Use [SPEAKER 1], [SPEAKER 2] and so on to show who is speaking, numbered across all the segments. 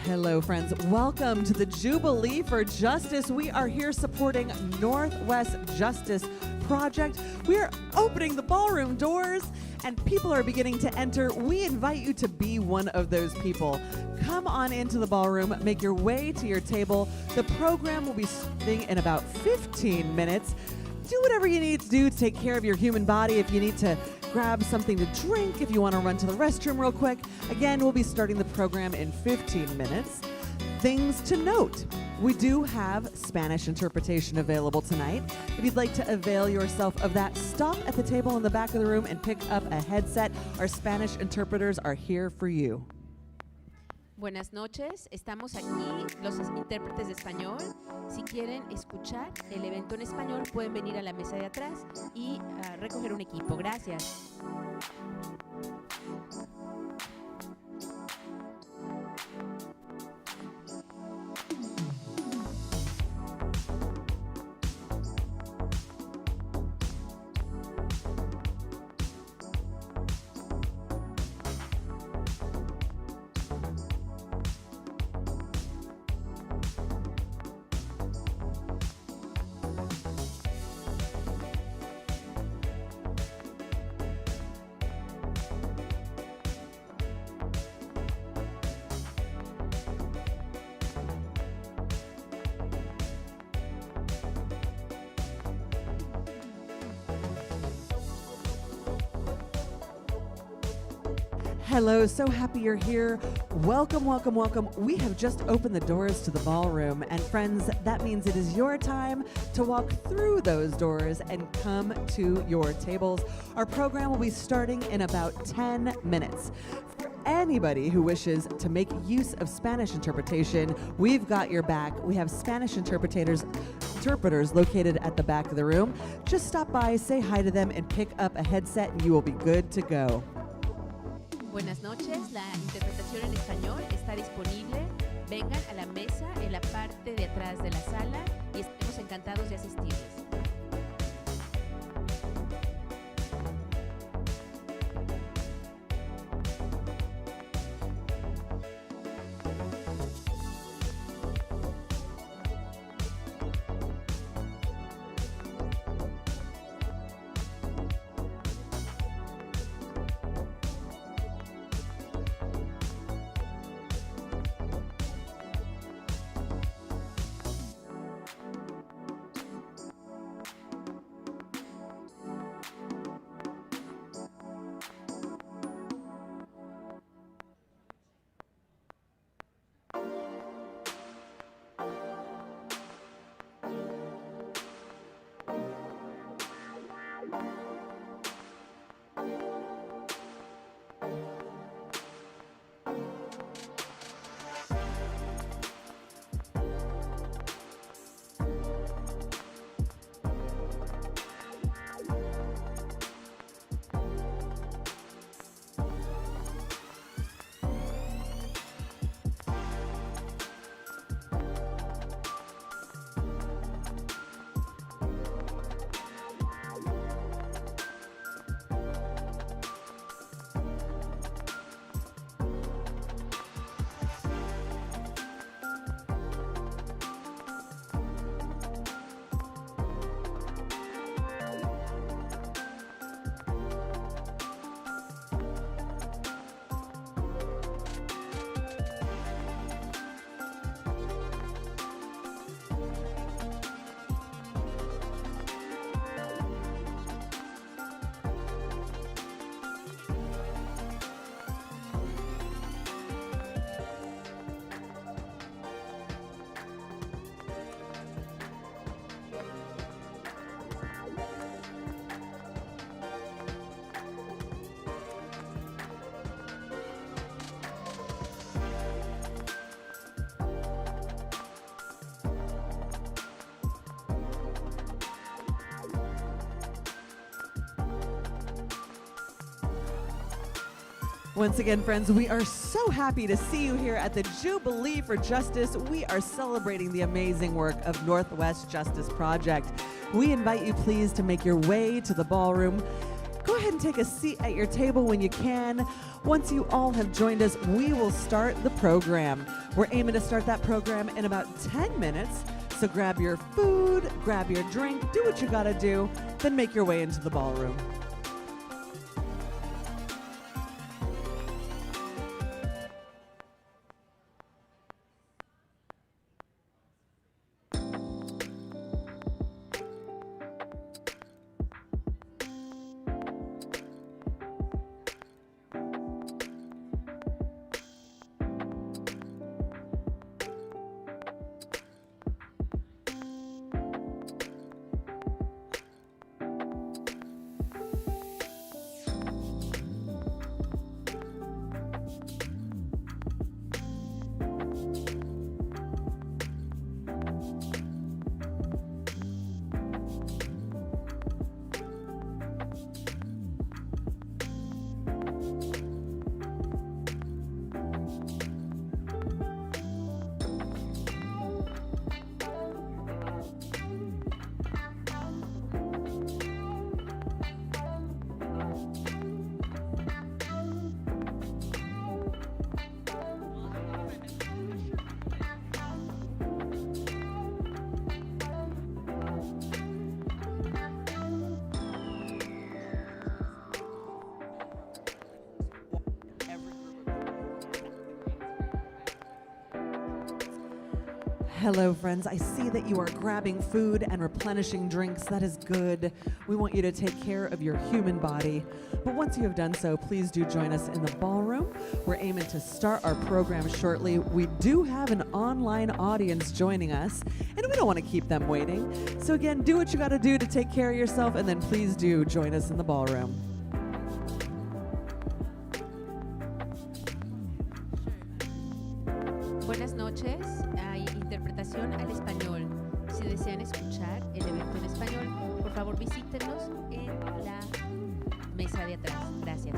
[SPEAKER 1] Hello, friends. Welcome to the Jubilee for Justice. We are here supporting Northwest Justice Project. We are opening the ballroom doors and people are beginning to enter. We invite you to be one of those people. Come on into the ballroom, make your way to your table. The program will be starting in about 15 minutes. Do whatever you need to do to take care of your human body. If you need to grab something to drink, if you want to run to the restroom real quick. Again, we'll be starting the program in 15 minutes. Things to note. We do have Spanish interpretation available tonight. If you'd like to avail yourself of that, stop at the table in the back of the room and pick up a headset. Our Spanish interpreters are here for you.
[SPEAKER 2] Buenas noches, estamos aquí los intérpretes de español. Si quieren escuchar el evento en español, pueden venir a la mesa de atrás y recoger un equipo. Gracias.
[SPEAKER 1] Hello, so happy you're here. Welcome, welcome, welcome. We have just opened the doors to the ballroom, and friends, that means it is your time to walk through those doors and come to your tables. Our program will be starting in about 10 minutes. For anybody who wishes to make use of Spanish interpretation, we've got your back. We have Spanish interpreters located at the back of the room. Just stop by, say hi to them, and pick up a headset, and you will be good to go.
[SPEAKER 2] Buenas noches, la interpretación en español está disponible. Vengan a la mesa en la parte de atrás de la sala y estemos encantados de asistirles.
[SPEAKER 1] Once again, friends, we are so happy to see you here at the Jubilee for Justice. We are celebrating the amazing work of Northwest Justice Project. We invite you, please, to make your way to the ballroom. Go ahead and take a seat at your table when you can. Once you all have joined us, we will start the program. We're aiming to start that program in about 10 minutes. So grab your food, grab your drink, do what you gotta do, then make your way into the ballroom. Hello, friends. I see that you are grabbing food and replenishing drinks. That is good. We want you to take care of your human body. But once you have done so, please do join us in the ballroom. We're aiming to start our program shortly. We do have an online audience joining us, and we don't want to keep them waiting. So again, do what you got to do to take care of yourself, and then please do join us in the ballroom.
[SPEAKER 2] Buenas noches. Hay interpretación al español. Si desean escuchar el evento en español, por favor visítenos en la mesa de atrás. Gracias.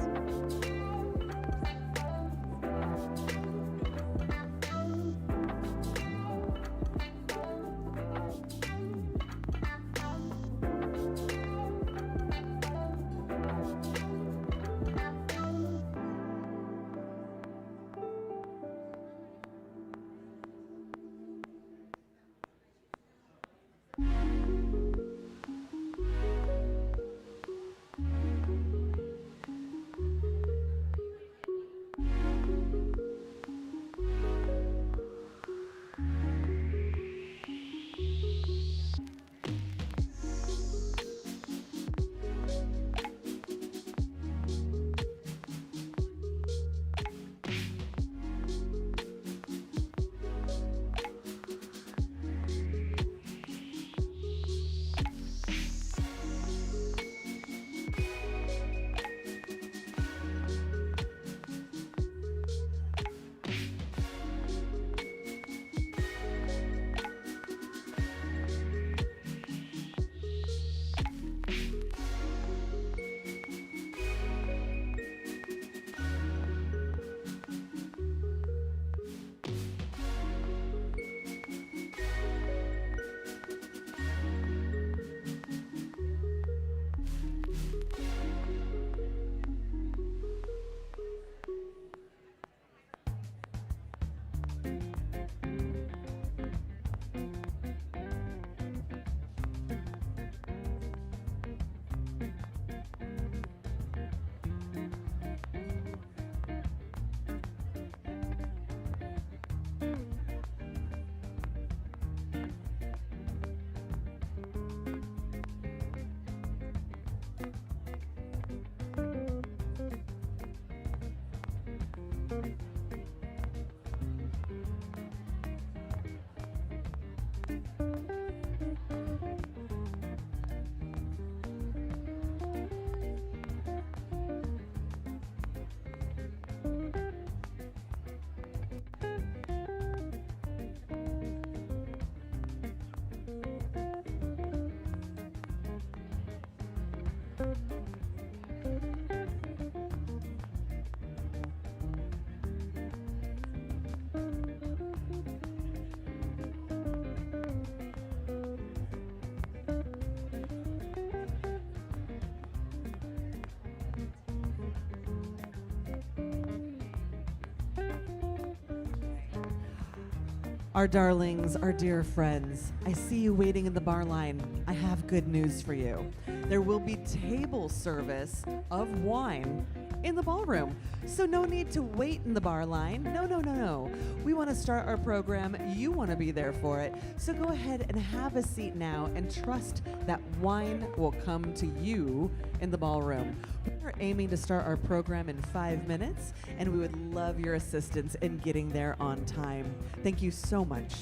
[SPEAKER 1] Our darlings, our dear friends, I see you waiting in the bar line. I have good news for you. There will be table service of wine in the ballroom. So no need to wait in the bar line. No. We want to start our program. You want to be there for it. So go ahead and have a seat now and trust that wine will come to you in the ballroom. We're aiming to start our program in 5 minutes, and we would love your assistance in getting there on time. Thank you so much.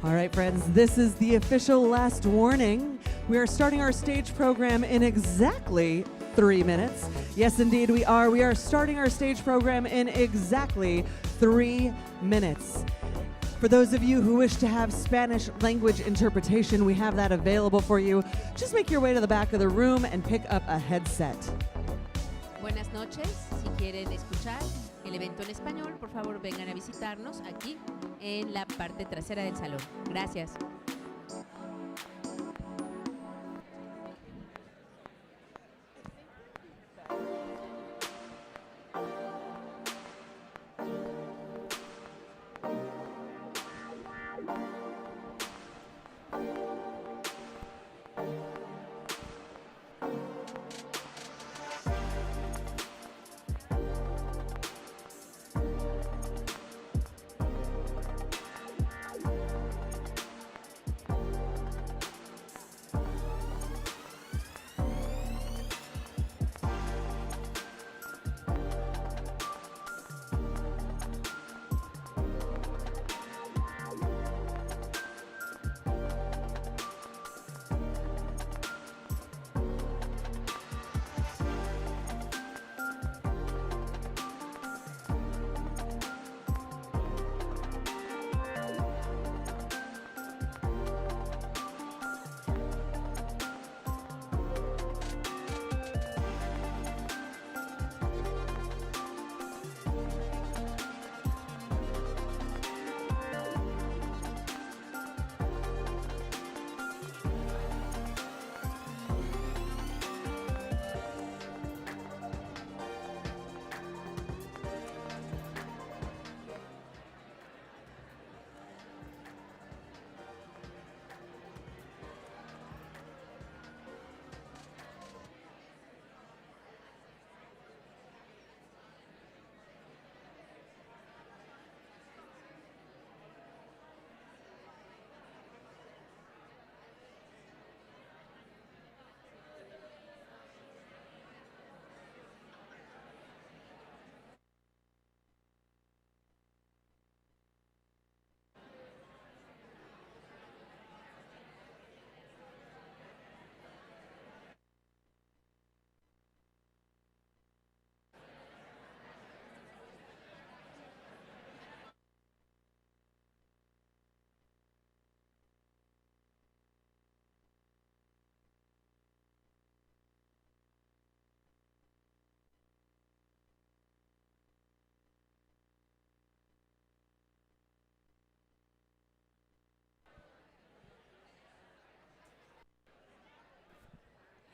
[SPEAKER 1] All right, friends, this is the official last warning. We are starting our stage program in exactly 3 minutes. Yes, indeed, we are. We are starting our stage program in exactly 3 minutes. For those of you who wish to have Spanish language interpretation, we have that available for you. Just make your way to the back of the room and pick up a headset.
[SPEAKER 2] Buenas noches. Si quieren escuchar el evento en español, por favor vengan a visitarnos aquí en la parte trasera del salón. Gracias.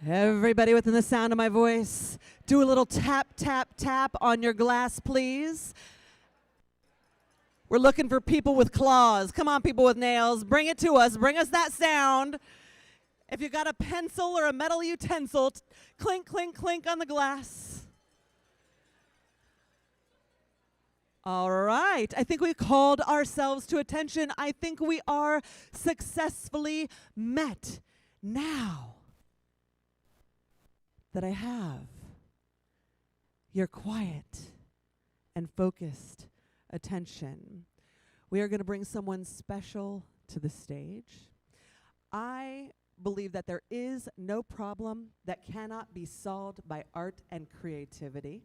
[SPEAKER 1] Everybody within the sound of my voice, do a little tap, tap, tap on your glass, please. We're looking for people with claws. Come on, people with nails. Bring it to us. Bring us that sound. If you got a pencil or a metal utensil, clink, clink, clink on the glass. All right. I think we called ourselves to attention. I think we are successfully met. Now that I have your quiet and focused attention, we are going to bring someone special to the stage. I believe that there is no problem that cannot be solved by art and creativity.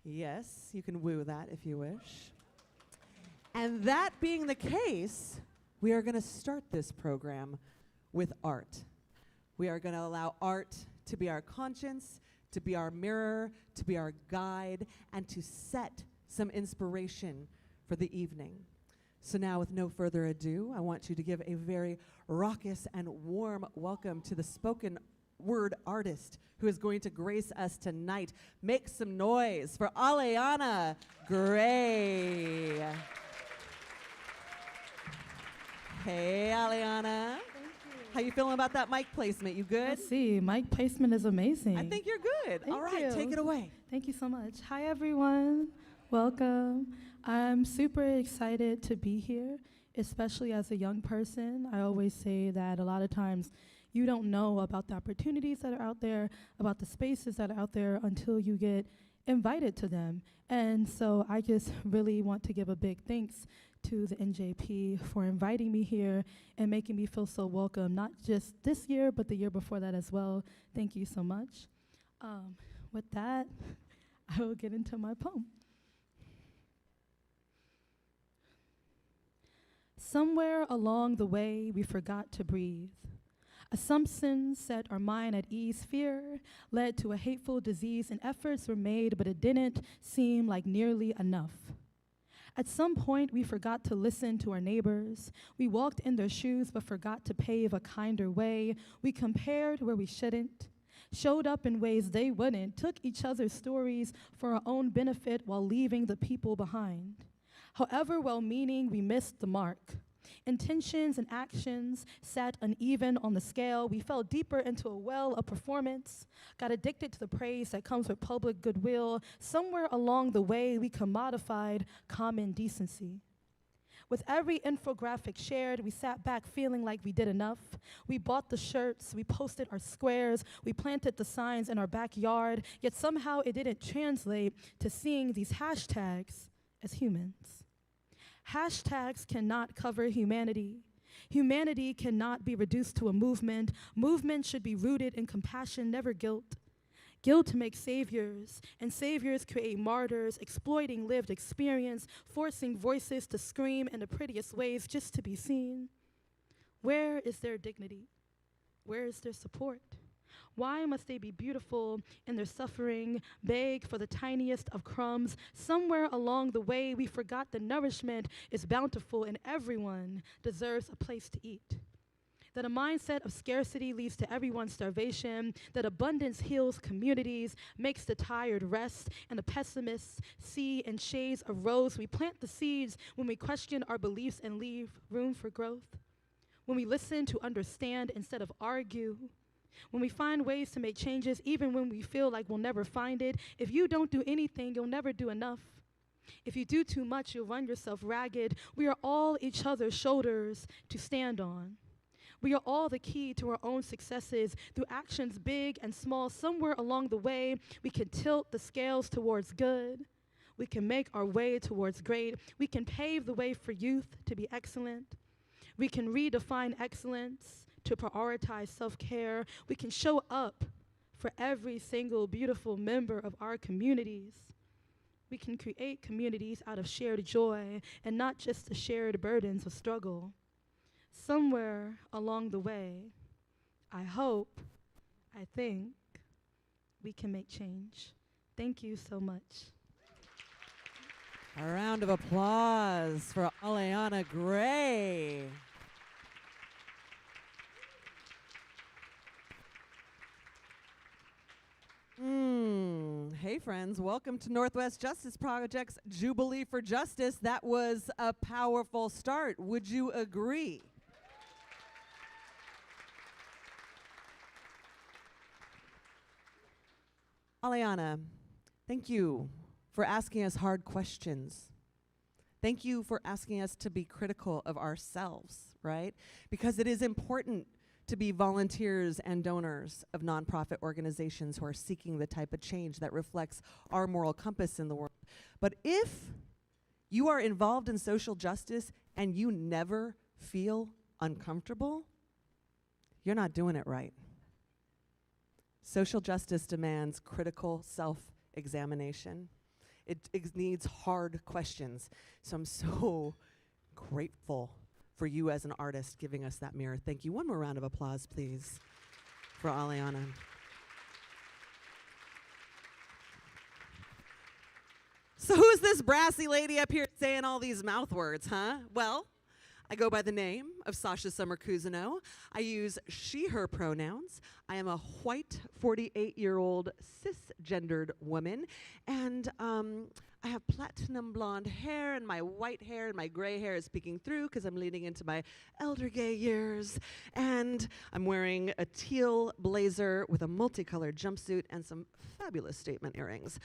[SPEAKER 1] Yes, you can woo that if you wish. And that being the case, we are going to start this program with art. We are going to allow art to be our conscience, to be our mirror, to be our guide, and to set some inspiration for the evening. So now, with no further ado, I want you to give a very raucous and warm welcome to the spoken word artist who is going to grace us tonight. Make some noise for Aleyanna Grae. Hey, Aleyanna. How you feeling about that mic placement? You good?
[SPEAKER 3] Let's see. Mic placement is amazing.
[SPEAKER 1] I think you're good.
[SPEAKER 3] Thank
[SPEAKER 1] All right,
[SPEAKER 3] you.
[SPEAKER 1] take it away.
[SPEAKER 3] Thank you so much. Hi, everyone. Welcome. I'm super excited to be here, especially as a young person. I always say that a lot of times you don't know about the opportunities that are out there, about the spaces that are out there until you get invited to them. And so I just really want to give a big thanks to the NJP for inviting me here and making me feel so welcome, not just this year, but the year before that as well. Thank you so much. With that, I will get into my poem. Somewhere along the way, we forgot to breathe. Assumptions set our mind at ease. Fear led to a hateful disease, and efforts were made, but it didn't seem like nearly enough. At some point, we forgot to listen to our neighbors. We walked in their shoes, but forgot to pave a kinder way. We compared where we shouldn't, showed up in ways they wouldn't, took each other's stories for our own benefit while leaving the people behind. However well-meaning, we missed the mark. Intentions and actions sat uneven on the scale. We fell deeper into a well of performance, got addicted to the praise that comes with public goodwill. Somewhere along the way, we commodified common decency. With every infographic shared, we sat back feeling like we did enough. We bought the shirts, we posted our squares, we planted the signs in our backyard, yet somehow it didn't translate to seeing these hashtags as humans. Hashtags cannot cover humanity. Humanity cannot be reduced to a movement. Movement should be rooted in compassion, never guilt. Guilt makes saviors, and saviors create martyrs, exploiting lived experience, forcing voices to scream in the prettiest ways just to be seen. Where is their dignity? Where is their support? Why must they be beautiful in their suffering, beg for the tiniest of crumbs? Somewhere along the way, we forgot the nourishment is bountiful and everyone deserves a place to eat. That a mindset of scarcity leads to everyone's starvation, that abundance heals communities, makes the tired rest, and the pessimists see in shades of rose. We plant the seeds when we question our beliefs and leave room for growth. When we listen to understand instead of argue. When we find ways to make changes, even when we feel like we'll never find it. If you don't do anything, you'll never do enough. If you do too much, you'll run yourself ragged. We are all each other's shoulders to stand on. We are all the key to our own successes through actions big and small. Somewhere along the way, we can tilt the scales towards good. We can make our way towards great. We can pave the way for youth to be excellent. We can redefine excellence to prioritize self-care. We can show up for every single beautiful member of our communities. We can create communities out of shared joy and not just the shared burdens of struggle. Somewhere along the way, I hope, I think, we can make change. Thank you so much.
[SPEAKER 1] A round of applause for Aleyanna Grae. Hey friends, welcome to Northwest Justice Project's Jubilee for Justice. That was a powerful start. Would you agree? Aleyanna, thank you for asking us hard questions. Thank you for asking us to be critical of ourselves, right? Because it is important to be volunteers and donors of nonprofit organizations who are seeking the type of change that reflects our moral compass in the world. But if you are involved in social justice and you never feel uncomfortable, you're not doing it right. Social justice demands critical self-examination. It needs hard questions. So I'm so grateful for you as an artist giving us that mirror. Thank you. One more round of applause, please, for Aleyanna. So who's this brassy lady up here saying all these mouth words, huh? Well, I go by the name of Sasha Summer Cousineau. I use she, her pronouns. I am a white 48-year-old cisgendered woman, and I have platinum blonde hair, and my white hair and my gray hair is peeking through because I'm leaning into my elder gay years. And I'm wearing a teal blazer with a multicolored jumpsuit and some fabulous statement earrings.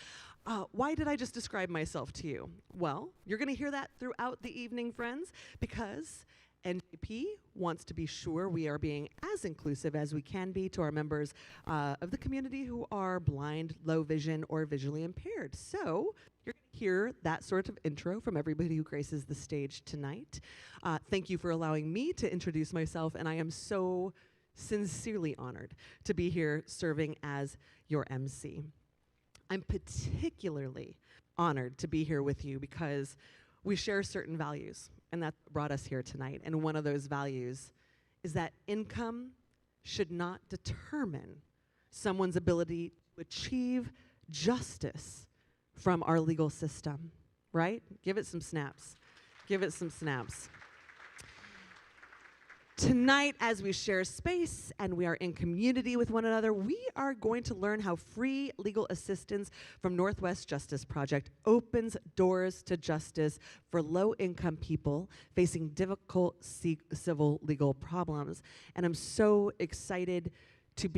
[SPEAKER 1] Why did I just describe myself to you? Well, you're going to hear that throughout the evening, friends, because NJP wants to be sure we are being as inclusive as we can be to our members of the community who are blind, low vision, or visually impaired. So you're going to hear that sort of intro from everybody who graces the stage tonight. Thank you for allowing me to introduce myself, and I am so sincerely honored to be here serving as your MC. I'm particularly honored to be here with you because we share certain values, and that brought us here tonight. And one of those values is that income should not determine someone's ability to achieve justice from our legal system, right? Give it some snaps. Give it some snaps. Tonight, as we share space and we are in community with one another, we are going to learn how free legal assistance from Northwest Justice Project opens doors to justice for low-income people facing difficult civil legal problems. And I'm so excited for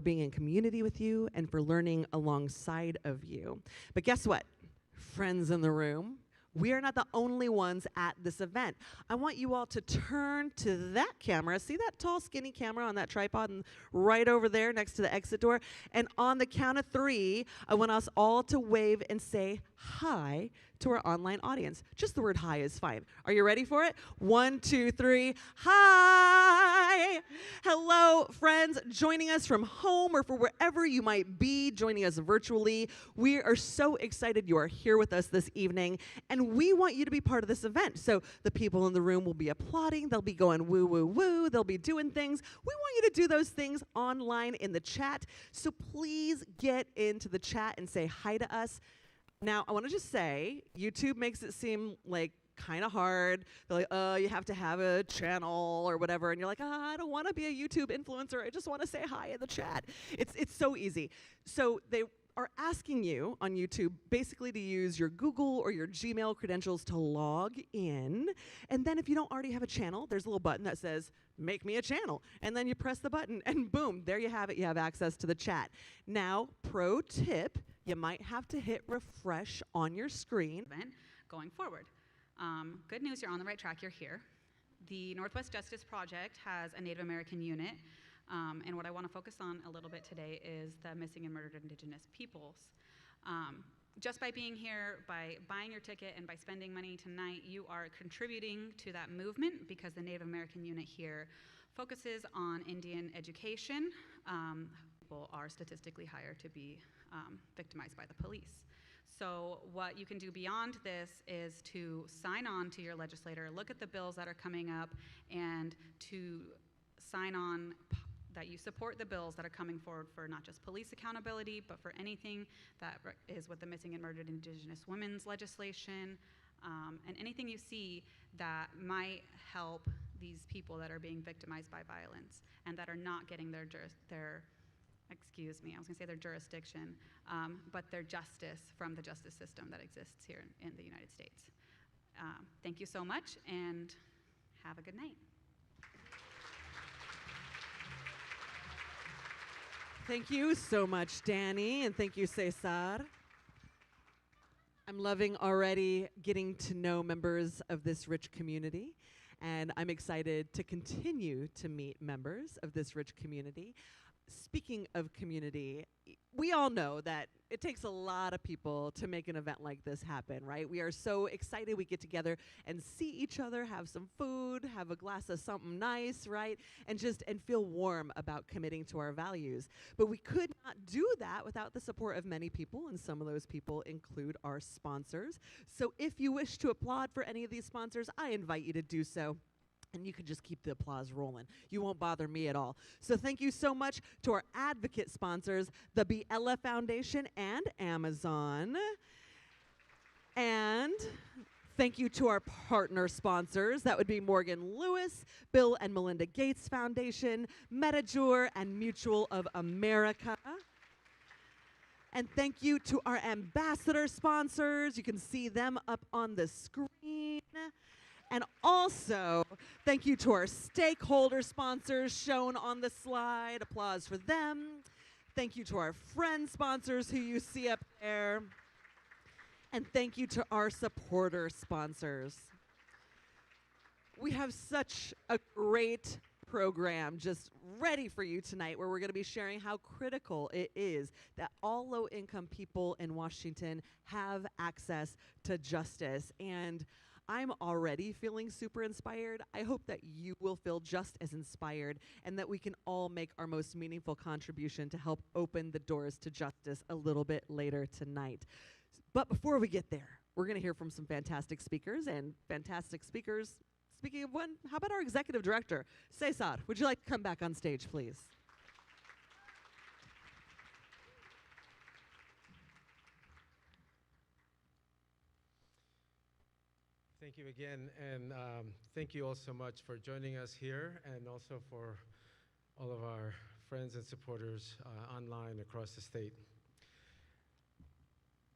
[SPEAKER 1] being in community with you and for learning alongside of you. But guess what, friends in the room? We are not the only ones at this event. I want you all to turn to that camera. See that tall, skinny camera on that tripod and right over there next to the exit door? And on the count of 3, I want us all to wave and say hi to our online audience. Just the word hi is fine. Are you ready for it? 1, 2, 3. Hi! Hello, friends, joining us from home or for wherever you might be, joining us virtually. We are so excited you are here with us this evening, and we want you to be part of this event. So the people in the room will be applauding, they'll be going woo, woo, woo, they'll be doing things. We want you to do those things online in the chat, so please get into the chat and say hi to us. Now, I want to just say, YouTube makes it seem like kind of hard. They're like, oh, you have to have a channel or whatever. And you're like, I don't want to be a YouTube influencer. I just want to say hi in the chat. It's so easy. So they are asking you on YouTube basically to use your Google or your Gmail credentials to log in. And then if you don't already have a channel, there's a little button that says, make me a channel. And then you press the button and boom, there you have it. You have access to the chat. Now, pro tip, you might have to hit refresh on your screen.
[SPEAKER 4] Going forward. Good news, you're on the right track, you're here. The Northwest Justice Project has a Native American unit, and what I want to focus on a little bit today is the missing and murdered Indigenous peoples. Just by being here, by buying your ticket, and by spending money tonight, you are contributing to that movement because the Native American unit here focuses on Indian education. People are statistically higher to be victimized by the police. So what you can do beyond this is to sign on to your legislator, look at the bills that are coming up, and to sign on that you support the bills that are coming forward for not just police accountability, but for anything that is with the missing and murdered Indigenous women's legislation, and anything you see that might help these people that are being victimized by violence and that are not getting their excuse me, I was going to say their jurisdiction, but their justice from the justice system that exists here in the United States. Thank you so much, and have a good night.
[SPEAKER 1] Thank you so much, Danny, and thank you, César. I'm loving already getting to know members of this rich community, and I'm excited to continue to meet members of this rich community. Speaking of community, we all know that it takes a lot of people to make an event like this happen, right? We are so excited we get together and see each other, have some food, have a glass of something nice, right? And feel warm about committing to our values. But we could not do that without the support of many people, and some of those people include our sponsors. So if you wish to applaud for any of these sponsors, I invite you to do so. And you can just keep the applause rolling. You won't bother me at all. So thank you so much to our advocate sponsors, the Biella Foundation and Amazon. And thank you to our partner sponsors. That would be Morgan Lewis, Bill and Melinda Gates Foundation, Medijur, and Mutual of America. And thank you to our ambassador sponsors. You can see them up on the screen. And also, thank you to our stakeholder sponsors shown on the slide. Applause for them. Thank you to our friend sponsors who you see up there. And thank you to our supporter sponsors. We have such a great program just ready for you tonight, where we're going to be sharing how critical it is that all low-income people in Washington have access to justice. And I'm already feeling super inspired. I hope that you will feel just as inspired, and that we can all make our most meaningful contribution to help open the doors to justice a little bit later tonight. But before we get there, we're going to hear from some fantastic speakers, and fantastic speakers. Speaking of one, how about our executive director, César? Would you like to come back on stage, please?
[SPEAKER 5] Thank you again, and thank you all so much for joining us here, and also for all of our friends and supporters online across the state.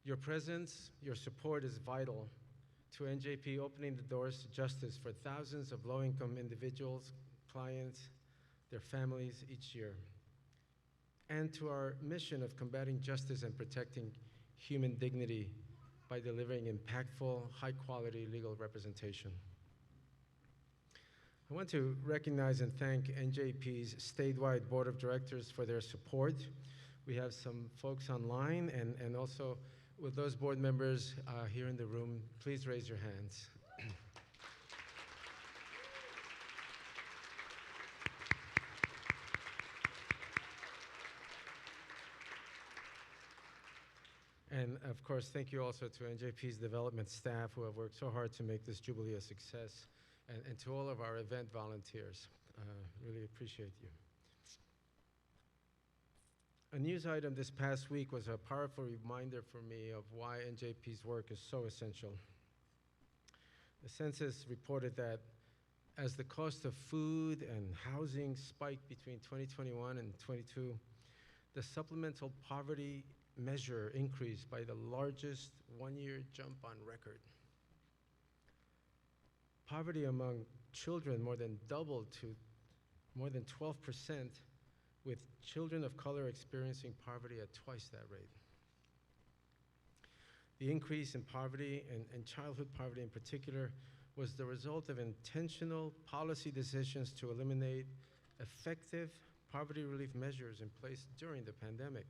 [SPEAKER 5] Your presence, your support is vital to NJP opening the doors to justice for thousands of low-income individuals, clients, their families each year, and to our mission of combating justice and protecting human dignity by delivering impactful, high-quality legal representation. I want to recognize and thank NJP's statewide board of directors for their support. We have some folks online, and also with those board members here in the room, please raise your hands. And of course, thank you also to NJP's development staff who have worked so hard to make this Jubilee a success, and to all of our event volunteers. Really appreciate you. A news item this past week was a powerful reminder for me of why NJP's work is so essential. The census reported that as the cost of food and housing spiked between 2021 and 22, the supplemental poverty measure increased by the largest one-year jump on record. Poverty among children more than doubled to more than 12%, with children of color experiencing poverty at twice that rate. The increase in poverty, and childhood poverty in particular, was the result of intentional policy decisions to eliminate effective poverty relief measures in place during the pandemic.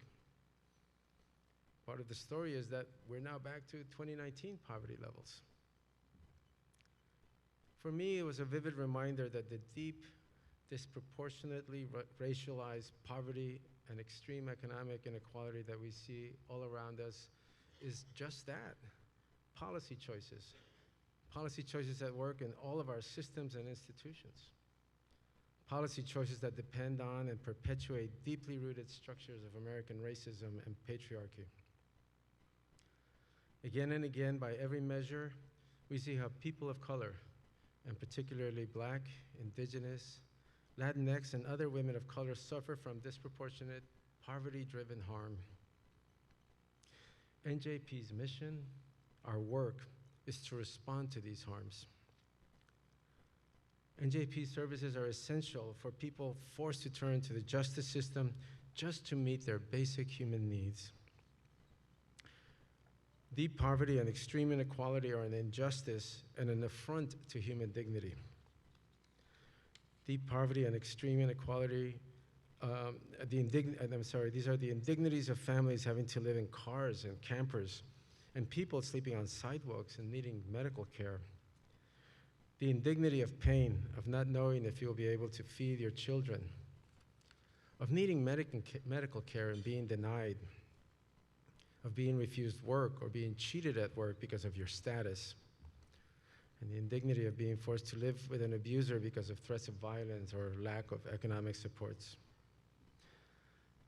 [SPEAKER 5] Part of the story is that we're now back to 2019 poverty levels. For me, it was a vivid reminder that the deep, disproportionately racialized poverty and extreme economic inequality that we see all around us is just that, policy choices. Policy choices that work in all of our systems and institutions. Policy choices that depend on and perpetuate deeply rooted structures of American racism and patriarchy. Again and again, by every measure, we see how people of color, and particularly Black, Indigenous, Latinx, and other women of color suffer from disproportionate poverty-driven harm. NJP's mission, our work, is to respond to these harms. NJP services are essential for people forced to turn to the justice system just to meet their basic human needs. Deep poverty and extreme inequality are an injustice and an affront to human dignity. Deep poverty and extreme inequality, these are the indignities of families having to live in cars and campers, and people sleeping on sidewalks and needing medical care. The indignity of pain, of not knowing if you'll be able to feed your children, of needing medical care and being denied, of being refused work or being cheated at work because of your status, and the indignity of being forced to live with an abuser because of threats of violence or lack of economic supports.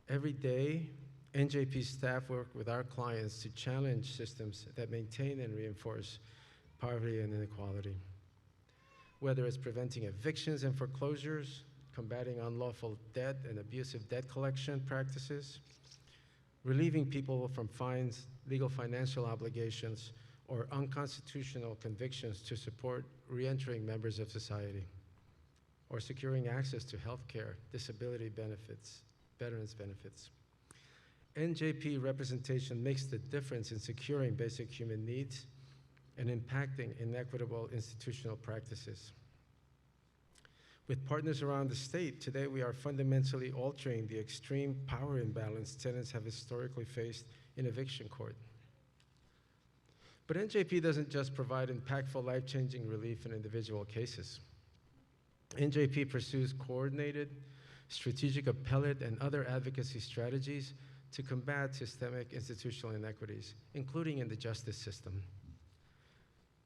[SPEAKER 5] Every day, NJP staff work with our clients to challenge systems that maintain and reinforce poverty and inequality. Whether it's preventing evictions and foreclosures, combating unlawful debt and abusive debt collection practices, relieving people from fines, legal financial obligations, or unconstitutional convictions to support re-entering members of society, or securing access to health care, disability benefits, veterans benefits. NJP representation makes the difference in securing basic human needs and impacting inequitable institutional practices. With partners around the state, today we are fundamentally altering the extreme power imbalance tenants have historically faced in eviction court. But NJP doesn't just provide impactful, life-changing relief in individual cases. NJP pursues coordinated, strategic appellate and other advocacy strategies to combat systemic institutional inequities, including in the justice system.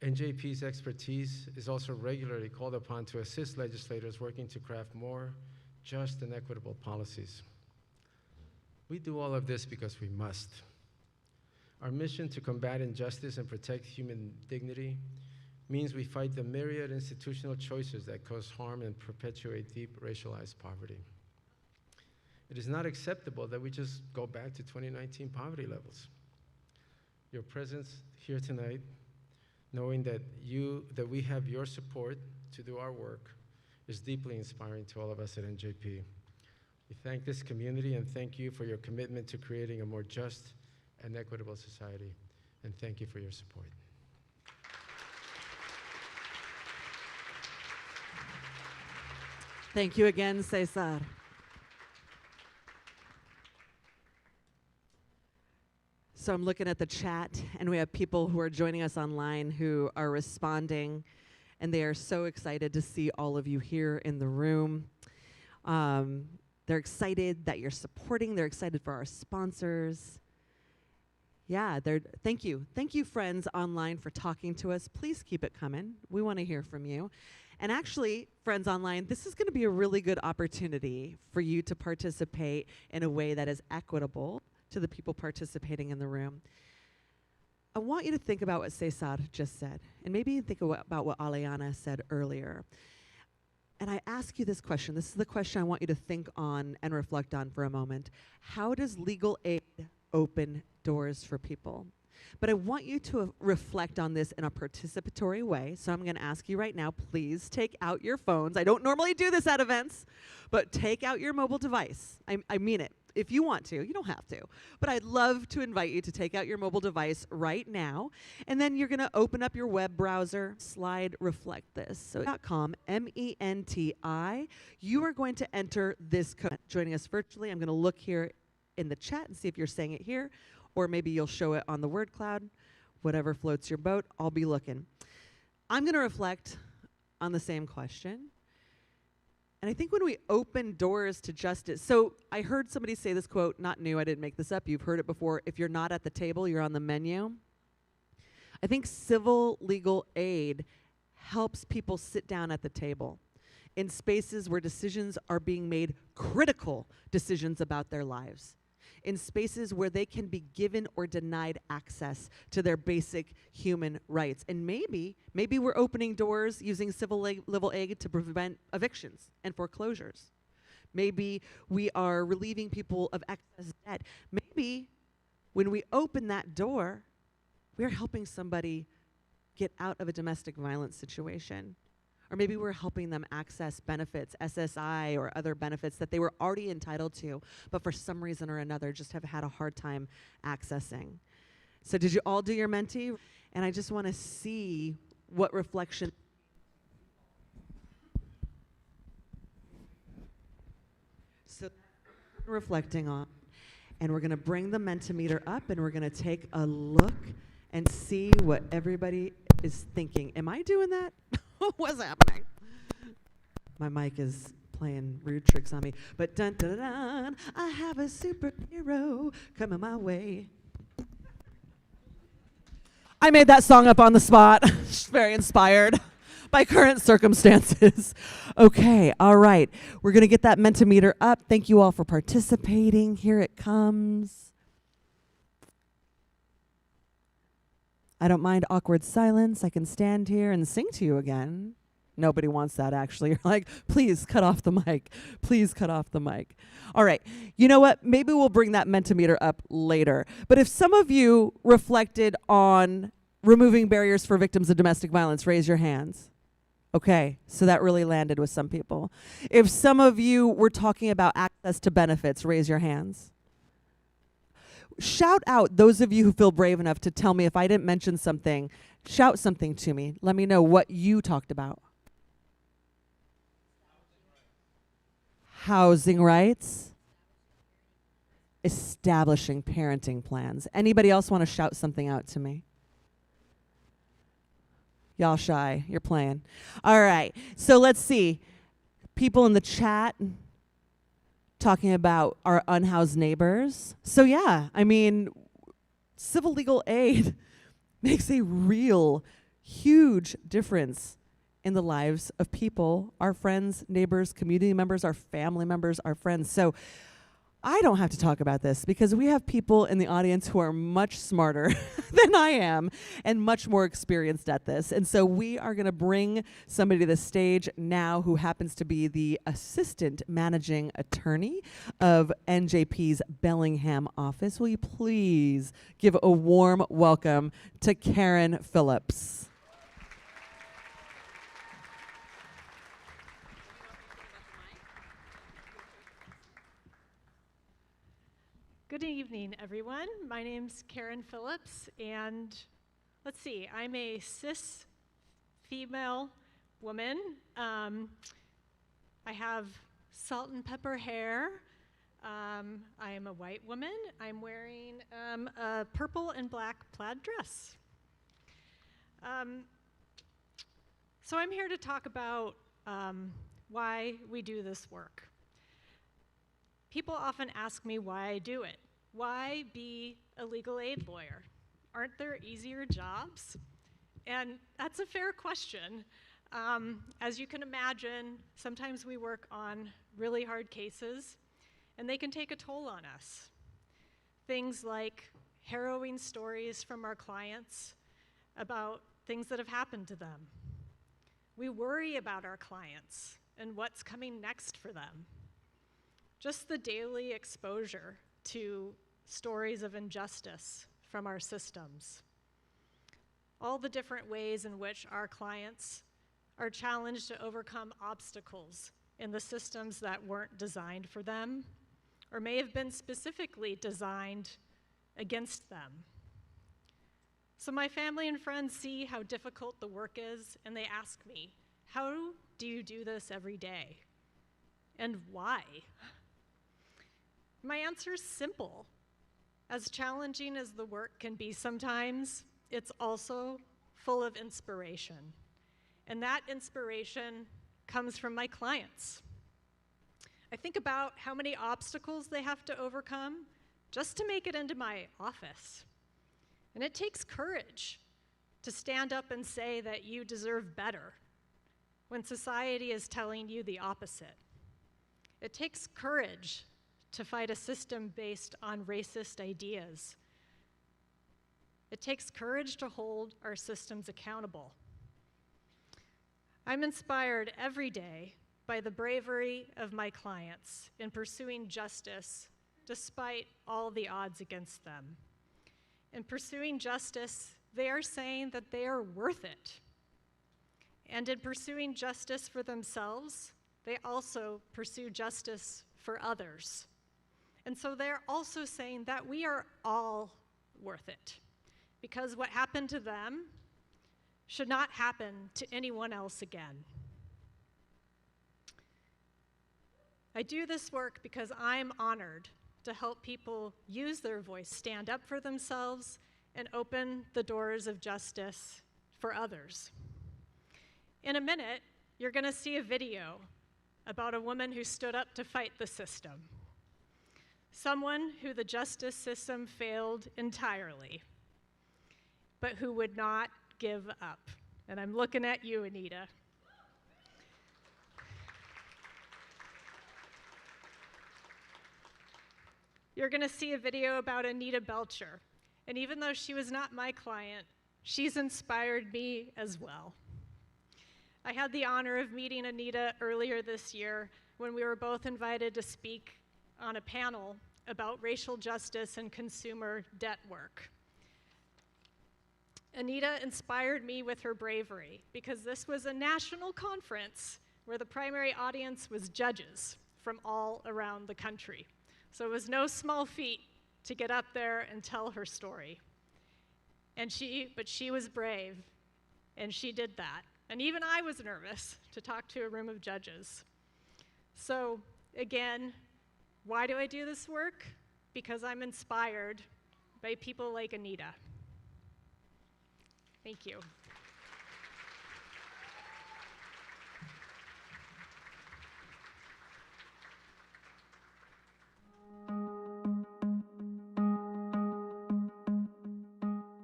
[SPEAKER 5] NJP's expertise is also regularly called upon to assist legislators working to craft more just and equitable policies. We do all of this because we must. Our mission to combat injustice and protect human dignity means we fight the myriad institutional choices that cause harm and perpetuate deep racialized poverty. It is not acceptable that we just go back to 2019 poverty levels. Your presence here tonight, knowing that we have your support to do our work, is deeply inspiring to all of us at NJP. We thank this community and thank you for your commitment to creating a more just and equitable society. And thank you for your support.
[SPEAKER 1] Thank you again, César. So I'm looking at the chat, and we have people who are joining us online who are responding, and they are so excited to see all of you here in the room. They're excited that you're supporting. They're excited for our sponsors. Yeah, thank you. Thank you, friends online, for talking to us. Please keep it coming. We want to hear from you. And actually, friends online, this is going to be a really good opportunity for you to participate in a way that is equitable to the people participating in the room. I want you to think about what César just said, and maybe think about what Aleyanna said earlier. And I ask you this question. This is the question I want you to think on and reflect on for a moment. How does legal aid open doors for people? But I want you to reflect on this in a participatory way. So I'm going to ask you right now, please take out your phones. I don't normally do this at events, but take out your mobile device. I mean it. If you want to, you don't have to. But I'd love to invite you to take out your mobile device right now. And then you're going to open up your web browser, slide reflect this. So .com, MENTI. You are going to enter this code. Joining us virtually, I'm going to look here in the chat and see if you're saying it here, or maybe you'll show it on the word cloud. Whatever floats your boat, I'll be looking. I'm going to reflect on the same question. And I think when we open doors to justice, so I heard somebody say this quote, not new, I didn't make this up, you've heard it before, if you're not at the table, you're on the menu. I think civil legal aid helps people sit down at the table in spaces where decisions are being made, critical decisions about their lives, in spaces where they can be given or denied access to their basic human rights. And maybe we're opening doors using civil legal aid to prevent evictions and foreclosures. Maybe we are relieving people of excess debt. Maybe when we open that door, we're helping somebody get out of a domestic violence situation. Or maybe we're helping them access benefits, SSI or other benefits that they were already entitled to, but for some reason or another just have had a hard time accessing. So did you all do your Menti? And I just want to see what reflection. So reflecting on, and we're going to bring the Mentimeter up, and we're going to take a look and see what everybody is thinking. Am I doing that? What's happening? My mic is playing rude tricks on me. But dun dun dun, dun, I have a superhero coming my way. I made that song up on the spot. Very inspired by current circumstances. Okay, all right. We're going to get that Mentimeter up. Thank you all for participating. Here it comes. I don't mind awkward silence. I can stand here and sing to you again. Nobody wants that, actually. You're like, please cut off the mic. Please cut off the mic. All right. You know what? Maybe we'll bring that Mentimeter up later. But if some of you reflected on removing barriers for victims of domestic violence, raise your hands. Okay. So that really landed with some people. If some of you were talking about access to benefits, raise your hands. Shout out those of you who feel brave enough to tell me if I didn't mention something. Shout something to me. Let me know what you talked about. Housing rights. Establishing parenting plans. Anybody else want to shout something out to me? Y'all shy. You're playing. All right. So let's see. People in the chat talking about our unhoused neighbors. So yeah, I mean, civil legal aid makes a real huge difference in the lives of people, our friends, neighbors, community members, our family members, our friends. So I don't have to talk about this because we have people in the audience who are much smarter than I am and much more experienced at this. And so we are going to bring somebody to the stage now who happens to be the assistant managing attorney of NJP's Bellingham office. Will you please give a warm welcome to Karen Phillips?
[SPEAKER 6] Good evening, everyone. My name's Karen Phillips, and let's see, I'm a cis female woman. I have salt and pepper hair. I am a white woman. I'm wearing a purple and black plaid dress. So I'm here to talk about why we do this work. People often ask me why I do it. Why be a legal aid lawyer? Aren't there easier jobs? And that's a fair question. As you can imagine, sometimes we work on really hard cases, and they can take a toll on us. Things like harrowing stories from our clients about things that have happened to them. We worry about our clients and what's coming next for them. Just the daily exposure to stories of injustice from our systems. All the different ways in which our clients are challenged to overcome obstacles in the systems that weren't designed for them, or may have been specifically designed against them. So my family and friends see how difficult the work is, and they ask me, how do you do this every day? And why? My answer is simple. As challenging as the work can be sometimes, it's also full of inspiration. And that inspiration comes from my clients. I think about how many obstacles they have to overcome just to make it into my office. And it takes courage to stand up and say that you deserve better when society is telling you the opposite. It takes courage to fight a system based on racist ideas. It takes courage to hold our systems accountable. I'm inspired every day by the bravery of my clients in pursuing justice despite all the odds against them. In pursuing justice, they are saying that they are worth it. And in pursuing justice for themselves, they also pursue justice for others. And so they're also saying that we are all worth it, because what happened to them should not happen to anyone else again. I do this work because I'm honored to help people use their voice, stand up for themselves, and open the doors of justice for others. In a minute, you're going to see a video about a woman who stood up to fight the system. Someone who the justice system failed entirely, but who would not give up. And I'm looking at you, Anita. You're going to see a video about Anita Belcher. And even though she was not my client, she's inspired me as well. I had the honor of meeting Anita earlier this year when we were both invited to speak on a panel about racial justice and consumer debt work. Anita inspired me with her bravery because this was a national conference where the primary audience was judges from all around the country. So it was no small feat to get up there and tell her story. But she was brave, and she did that. And even I was nervous to talk to a room of judges. So again, why do I do this work? Because I'm inspired by people like Anita. Thank you.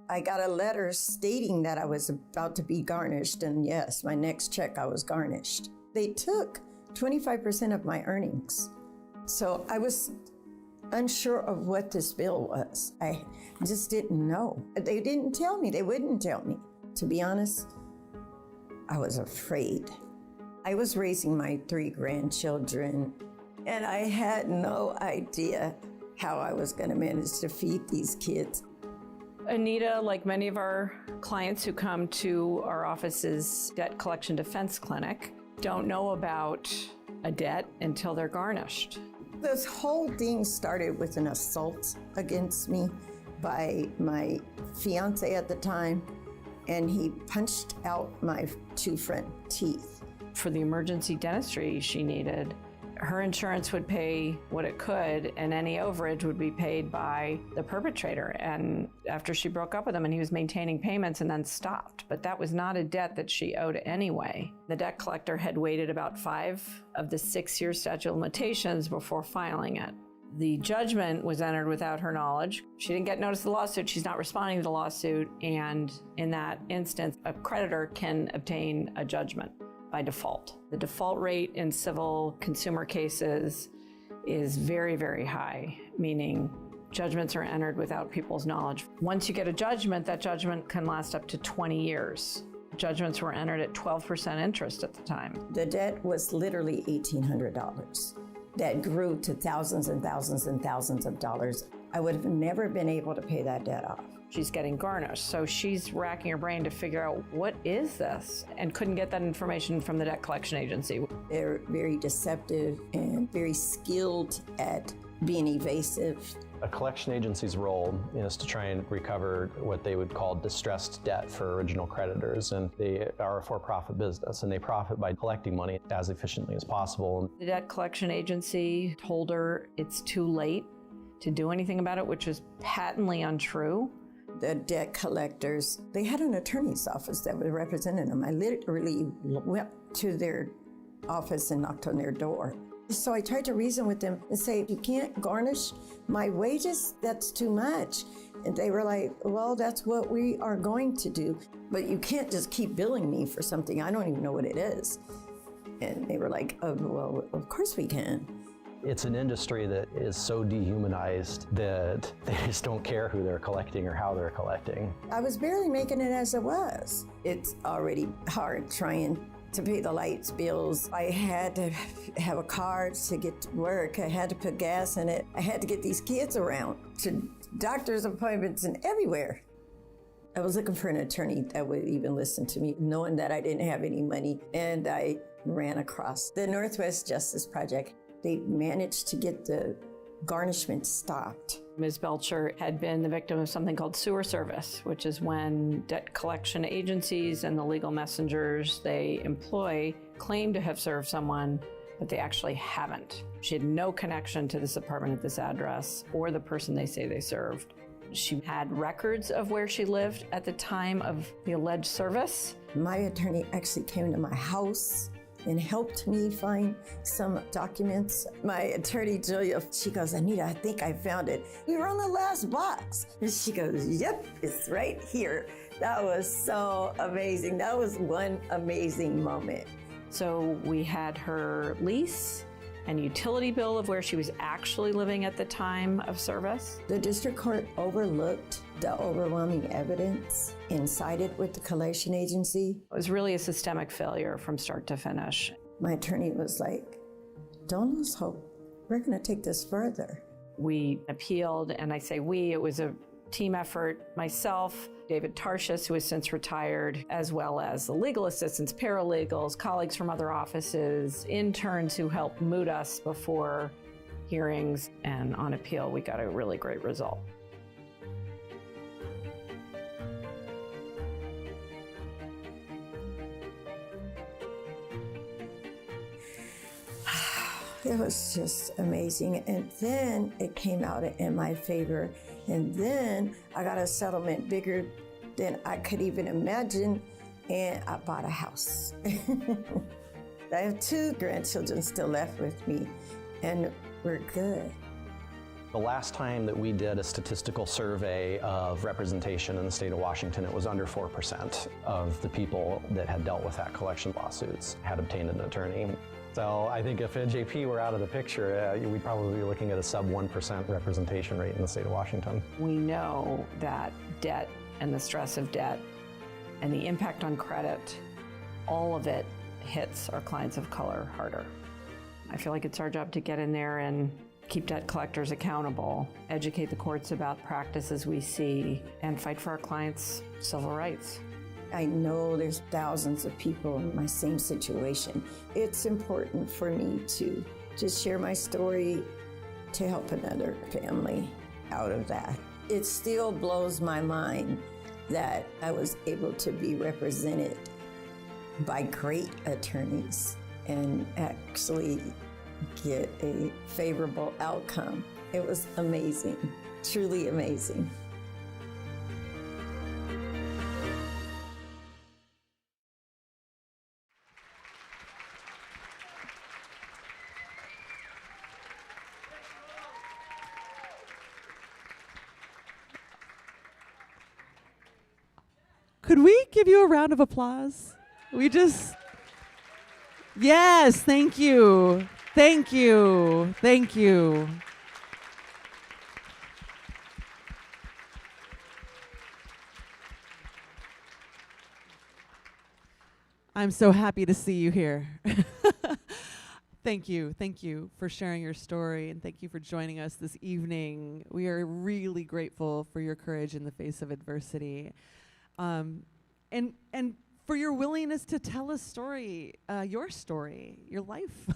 [SPEAKER 7] I got a letter stating that I was about to be garnished, and yes, my next check I was garnished. They took 25% of my earnings. So I was unsure of what this bill was. I just didn't know. They didn't tell me, they wouldn't tell me. To be honest, I was afraid. I was raising my 3 grandchildren, and I had no idea how I was gonna manage to feed these kids.
[SPEAKER 8] Anita, like many of our clients who come to our office's debt collection defense clinic, don't know about a debt until they're garnished.
[SPEAKER 7] This whole thing started with an assault against me by my fiance at the time, and he punched out my 2 front teeth.
[SPEAKER 8] For the emergency dentistry she needed, her insurance would pay what it could, and any overage would be paid by the perpetrator. And after she broke up with him, and he was maintaining payments and then stopped. But that was not a debt that she owed anyway. The debt collector had waited about 5 of the 6-year statute of limitations before filing it. The judgment was entered without her knowledge. She didn't get notice of the lawsuit. She's not responding to the lawsuit. And in that instance, a creditor can obtain a judgment by default. The default rate in civil consumer cases is very, very high, meaning judgments are entered without people's knowledge. Once you get a judgment, that judgment can last up to 20 years. Judgments were entered at 12% interest at the time.
[SPEAKER 7] The debt was literally $1,800. That grew to thousands and thousands and thousands of dollars. I would have never been able to pay that debt off.
[SPEAKER 8] She's getting garnished, so she's racking her brain to figure out what is this, and couldn't get that information from the debt collection agency.
[SPEAKER 7] They're very deceptive and very skilled at being evasive.
[SPEAKER 9] A collection agency's role is to try and recover what they would call distressed debt for original creditors, and they are a for-profit business, and they profit by collecting money as efficiently as possible.
[SPEAKER 8] The debt collection agency told her it's too late to do anything about it, which is patently untrue.
[SPEAKER 7] The debt collectors, they had an attorney's office that was representing them. I literally went to their office and knocked on their door. So I tried to reason with them and say, you can't garnish my wages? That's too much. And they were like, well, that's what we are going to do. But you can't just keep billing me for something I don't even know what it is. And they were like, oh, well, of course we can.
[SPEAKER 9] It's an industry that is so dehumanized that they just don't care who they're collecting or how they're collecting.
[SPEAKER 7] I was barely making it as it was. It's already hard trying to pay the lights bills. I had to have a car to get to work. I had to put gas in it. I had to get these kids around to doctor's appointments and everywhere. I was looking for an attorney that would even listen to me, knowing that I didn't have any money, and I ran across the Northwest Justice Project. They managed to get the garnishment stopped.
[SPEAKER 8] Ms. Belcher had been the victim of something called sewer service, which is when debt collection agencies and the legal messengers they employ claim to have served someone, but they actually haven't. She had no connection to this apartment at this address or the person they say they served. She had records of where she lived at the time of the alleged service.
[SPEAKER 7] My attorney actually came to my house and helped me find some documents. My attorney, Julia, she goes, Anita, I think I found it. We were on the last box. And she goes, yep, it's right here. That was so amazing. That was one amazing moment.
[SPEAKER 8] So we had her lease and utility bill of where she was actually living at the time of service.
[SPEAKER 7] The district court overlooked the overwhelming evidence and sided with the collection agency.
[SPEAKER 8] It was really a systemic failure from start to finish.
[SPEAKER 7] My attorney was like, don't lose hope. We're going to take this further.
[SPEAKER 8] We appealed, and I say we, it was a team effort. Myself, David Tarshis, who has since retired, as well as the legal assistants, paralegals, colleagues from other offices, interns who helped moot us before hearings, and on appeal, we got a really great result.
[SPEAKER 7] It was just amazing. And then it came out in my favor. And then I got a settlement bigger than I could even imagine. And I bought a house. I have 2 grandchildren still left with me, and we're good.
[SPEAKER 9] The last time that we did a statistical survey of representation in the state of Washington, it was under 4% of the people that had dealt with that collection lawsuits had obtained an attorney. So I think if NJP were out of the picture, we'd probably be looking at a sub 1% representation rate in the state of Washington.
[SPEAKER 8] We know that debt and the stress of debt and the impact on credit, all of it hits our clients of color harder. I feel like it's our job to get in there and keep debt collectors accountable, educate the courts about practices we see, and fight for our clients' civil rights.
[SPEAKER 7] I know there's thousands of people in my same situation. It's important for me to just share my story to help another family out of that. It still blows my mind that I was able to be represented by great attorneys and actually get a favorable outcome. It was amazing, truly amazing.
[SPEAKER 1] Could we give you a round of applause? Yes, thank you. Thank you. Thank you. I'm so happy to see you here. Thank you. Thank you for sharing your story, and thank you for joining us this evening. We are really grateful for your courage in the face of adversity. And for your willingness to tell a story, your life,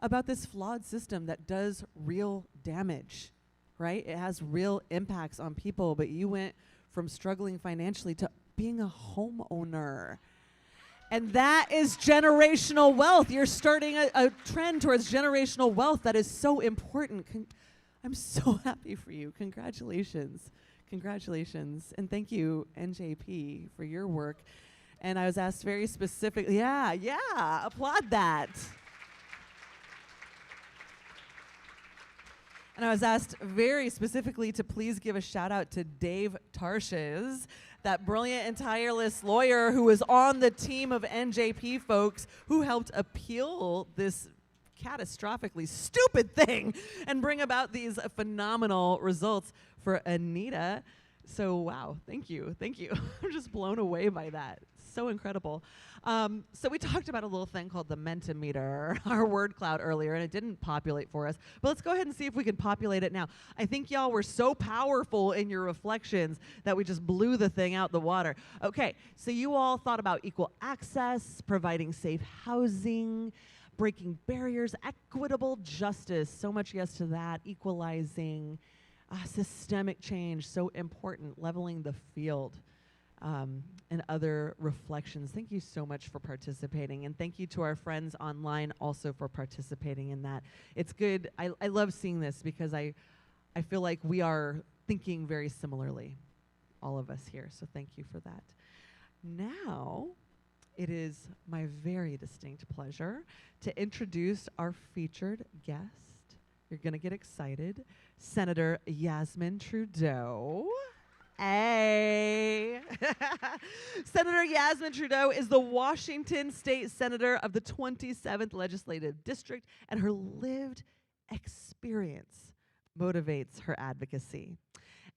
[SPEAKER 1] about this flawed system that does real damage, right? It has real impacts on people, but you went from struggling financially to being a homeowner. And that is generational wealth. You're starting a trend towards generational wealth that is so important. I'm so happy for you. Congratulations. Congratulations. And thank you, NJP, for your work. And I was asked very specifically, applaud that. And I was asked very specifically to please give a shout out to Dave Tarshis, that brilliant and tireless lawyer who was on the team of NJP folks who helped appeal this catastrophically stupid thing and bring about these phenomenal results for Anita. So, wow, thank you. I'm just blown away by that. so incredible. So we talked about a little thing called the Mentimeter, our word cloud earlier, and it didn't populate for us. But let's go ahead and see if we can populate it now. I think y'all were so powerful in your reflections that we just blew the thing out the water. Okay, so you all thought about equal access, providing safe housing, breaking barriers, equitable justice, so much yes to that, equalizing, systemic change, so important, leveling the field, and other reflections. Thank you so much for participating, and thank you to our friends online also for participating in that. It's good. I love seeing this because I feel like we are thinking very similarly, all of us here, so thank you for that. Now, it is my very distinct pleasure to introduce our featured guest. You're going to get excited. Senator Yasmin Trudeau. Hey. Senator Yasmin Trudeau is the Washington State Senator of the 27th Legislative District, and her lived experience motivates her advocacy.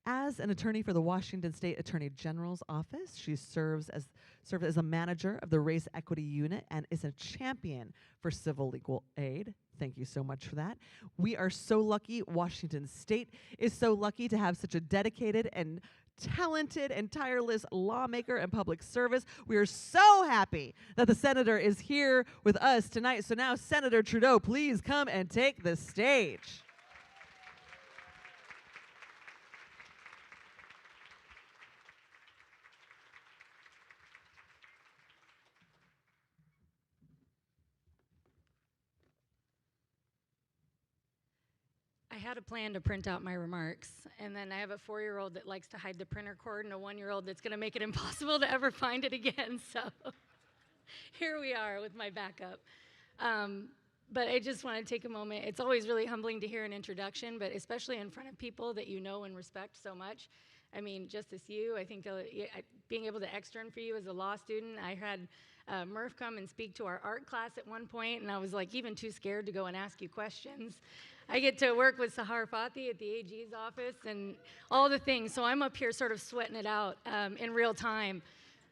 [SPEAKER 1] As an attorney for the Washington State Attorney General's Office, she served as a manager of the Race Equity Unit and is a champion for civil legal aid. Thank you so much for that. We are so lucky. Washington State is so lucky to have such a dedicated and talented and tireless lawmaker and public service. We are so happy that the senator is here with us tonight. So now, Senator Trudeau, please come and take the stage.
[SPEAKER 10] I had a plan to print out my remarks, and then I have a 4-year-old that likes to hide the printer cord and a 1-year-old that's going to make it impossible to ever find it again. So here we are with my backup. But I just want to take a moment. It's always really humbling to hear an introduction, but especially in front of people that you know and respect so much. I mean, just as you, I think being able to extern for you as a law student, I had Murph come and speak to our art class at one point, and I was like even too scared to go and ask you questions. I get to work with Sahar Fathi at the AG's office and all the things, so I'm up here sort of sweating it out in real time.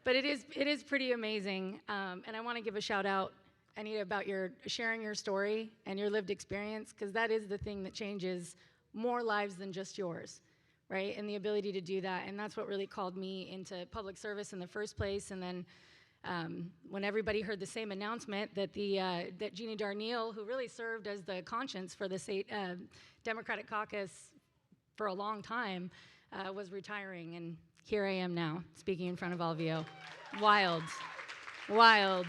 [SPEAKER 10] But it is pretty amazing, and I want to give a shout out, Anita, about your sharing your story and your lived experience, because that is the thing that changes more lives than just yours, right? And the ability to do that, and that's what really called me into public service in the first place. And then when everybody heard the same announcement that that Jeannie Darnielle, who really served as the conscience for the state Democratic caucus for a long time, was retiring, and here I am now, speaking in front of all of you. Wild, wild.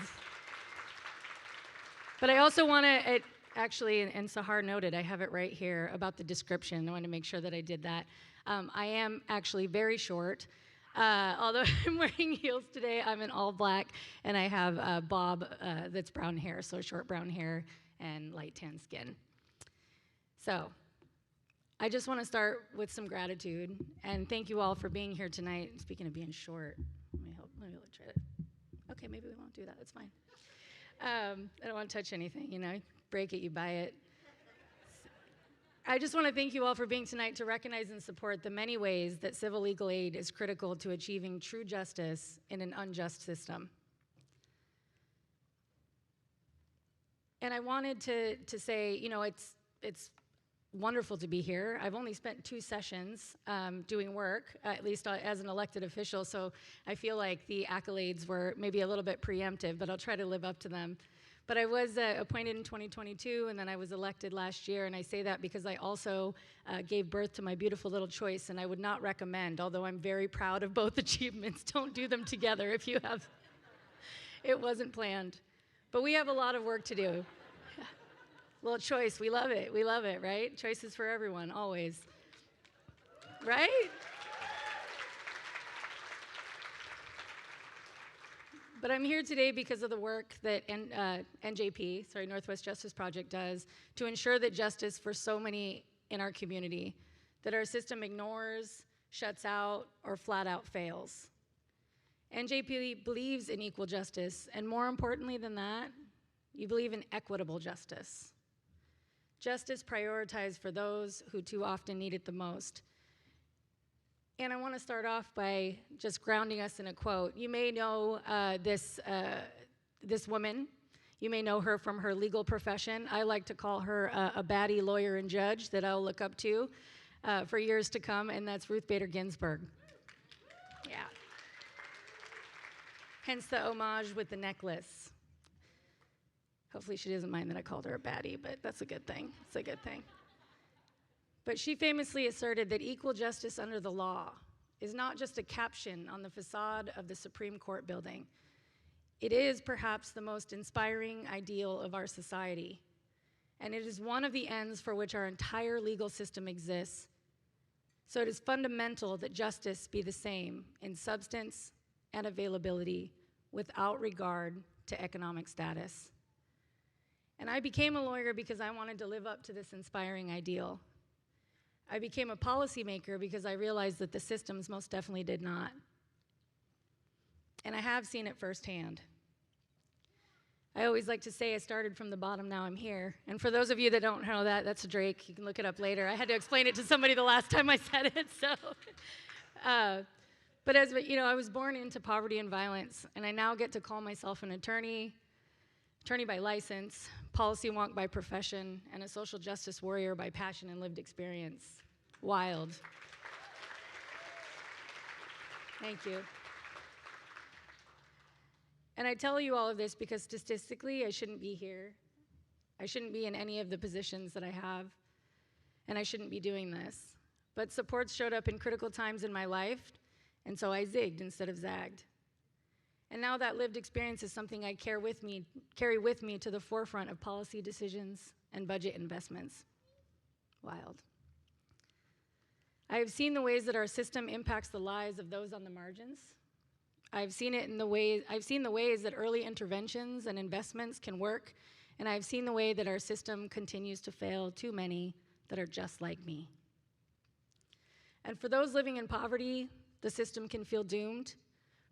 [SPEAKER 10] But I also want to, actually, and Sahar noted, I have it right here about the description. I want to make sure that I did that. I am actually very short. Although I'm wearing heels today, I'm in all black, and I have bob that's brown hair, so short brown hair and light tan skin. So I just want to start with some gratitude, and thank you all for being here tonight. Speaking of being short, let me try it. Okay, maybe we won't do that, that's fine. I don't want to touch anything, you know, break it, you buy it. I just want to thank you all for being tonight to recognize and support the many ways that civil legal aid is critical to achieving true justice in an unjust system. And I wanted to say, you know, it's wonderful to be here. I've only spent 2 sessions doing work, at least as an elected official, so I feel like the accolades were maybe a little bit preemptive, but I'll try to live up to them. But I was appointed in 2022, and then I was elected last year, and I say that because I also gave birth to my beautiful little choice, and I would not recommend, although I'm very proud of both achievements, don't do them together if you have. It wasn't planned. But we have a lot of work to do. Little choice, we love it, right? Choices for everyone, always. Right? But I'm here today because of the work that NJP, Northwest Justice Project, does to ensure that justice for so many in our community, that our system ignores, shuts out, or flat out fails. NJP believes in equal justice, and more importantly than that, you believe in equitable justice. Justice prioritized for those who too often need it the most. And I want to start off by just grounding us in a quote. You may know this woman. You may know her from her legal profession. I like to call her a baddie lawyer and judge that I'll look up to for years to come, and that's Ruth Bader Ginsburg. Yeah. Hence the homage with the necklace. Hopefully she doesn't mind that I called her a baddie, but that's a good thing. It's a good thing. But she famously asserted that equal justice under the law is not just a caption on the facade of the Supreme Court building. It is perhaps the most inspiring ideal of our society, and it is one of the ends for which our entire legal system exists. So it is fundamental that justice be the same in substance and availability without regard to economic status. And I became a lawyer because I wanted to live up to this inspiring ideal. I became a policymaker because I realized that the systems most definitely did not. And I have seen it firsthand. I always like to say I started from the bottom, now I'm here. And for those of you that don't know that, that's Drake. You can look it up later. I had to explain it to somebody the last time I said it, so. But as you know, I was born into poverty and violence, and I now get to call myself an attorney by license, policy wonk by profession, and a social justice warrior by passion and lived experience. Wild. Thank you. And I tell you all of this because statistically, I shouldn't be here. I shouldn't be in any of the positions that I have, and I shouldn't be doing this. But supports showed up in critical times in my life, and so I zigged instead of zagged. And now that lived experience is something I carry with me to the forefront of policy decisions and budget investments. Wild. I have seen the ways that our system impacts the lives of those on the margins. I've seen the ways that early interventions and investments can work, and I've seen the way that our system continues to fail too many that are just like me. And for those living in poverty, the system can feel doomed.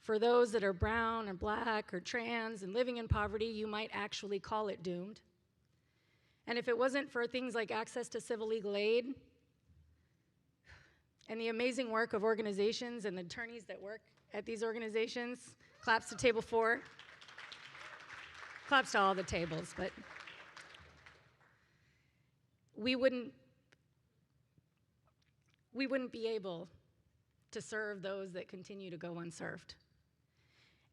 [SPEAKER 10] For those that are brown or black or trans and living in poverty, you might actually call it doomed. And if it wasn't for things like access to civil legal aid and the amazing work of organizations and the attorneys that work at these organizations, claps to table 4. Claps to all the tables, but we wouldn't be able to serve those that continue to go unserved.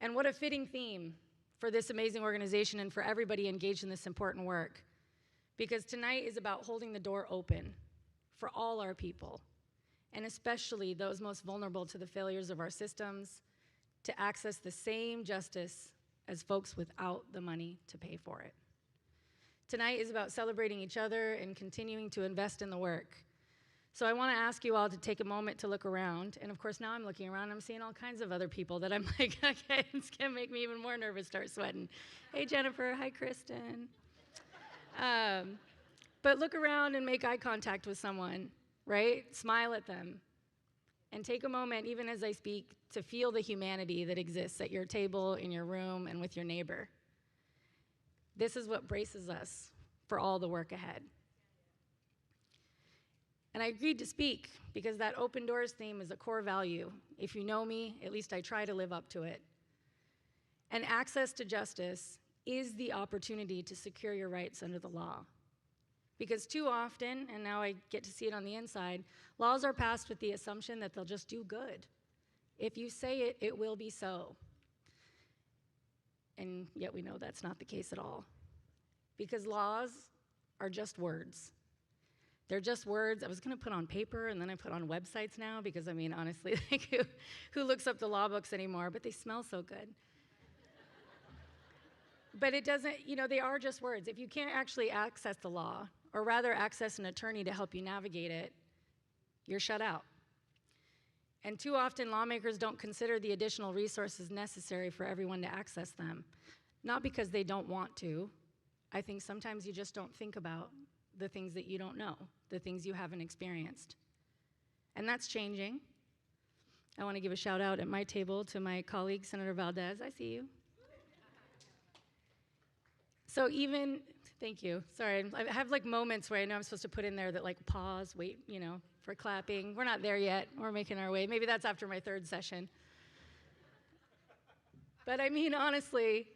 [SPEAKER 10] And what a fitting theme for this amazing organization and for everybody engaged in this important work. Because tonight is about holding the door open for all our people, and especially those most vulnerable to the failures of our systems, to access the same justice as folks without the money to pay for it. Tonight is about celebrating each other and continuing to invest in the work. So I want to ask you all to take a moment to look around. And of course, now I'm looking around, I'm seeing all kinds of other people that I'm like, okay, it's going to make me even more nervous, start sweating. Hey, Jennifer. Hi, Kristen. But look around and make eye contact with someone, right? Smile at them. And take a moment, even as I speak, to feel the humanity that exists at your table, in your room, and with your neighbor. This is what braces us for all the work ahead. And I agreed to speak because that open doors theme is a core value. If you know me, at least I try to live up to it. And access to justice is the opportunity to secure your rights under the law. Because too often, and now I get to see it on the inside, laws are passed with the assumption that they'll just do good. If you say it, it will be so. And yet we know that's not the case at all. Because laws are just words. They're just words. I was going to put on paper, and then I put on websites now because, I mean, honestly, like, who looks up the law books anymore? But they smell so good. But it doesn't, they are just words. If you can't actually access the law, or rather access an attorney to help you navigate it, you're shut out. And too often, lawmakers don't consider the additional resources necessary for everyone to access them. Not because they don't want to. I think sometimes you just don't think about the things that you don't know, the things you haven't experienced. And that's changing. I want to give a shout out at my table to my colleague, Senator Valdez. I see you. So even, Thank you. Sorry, I have like moments where I know I'm supposed to put in there that like pause, wait, for clapping. We're not there yet. We're making our way. Maybe that's after my third session. But I mean, honestly,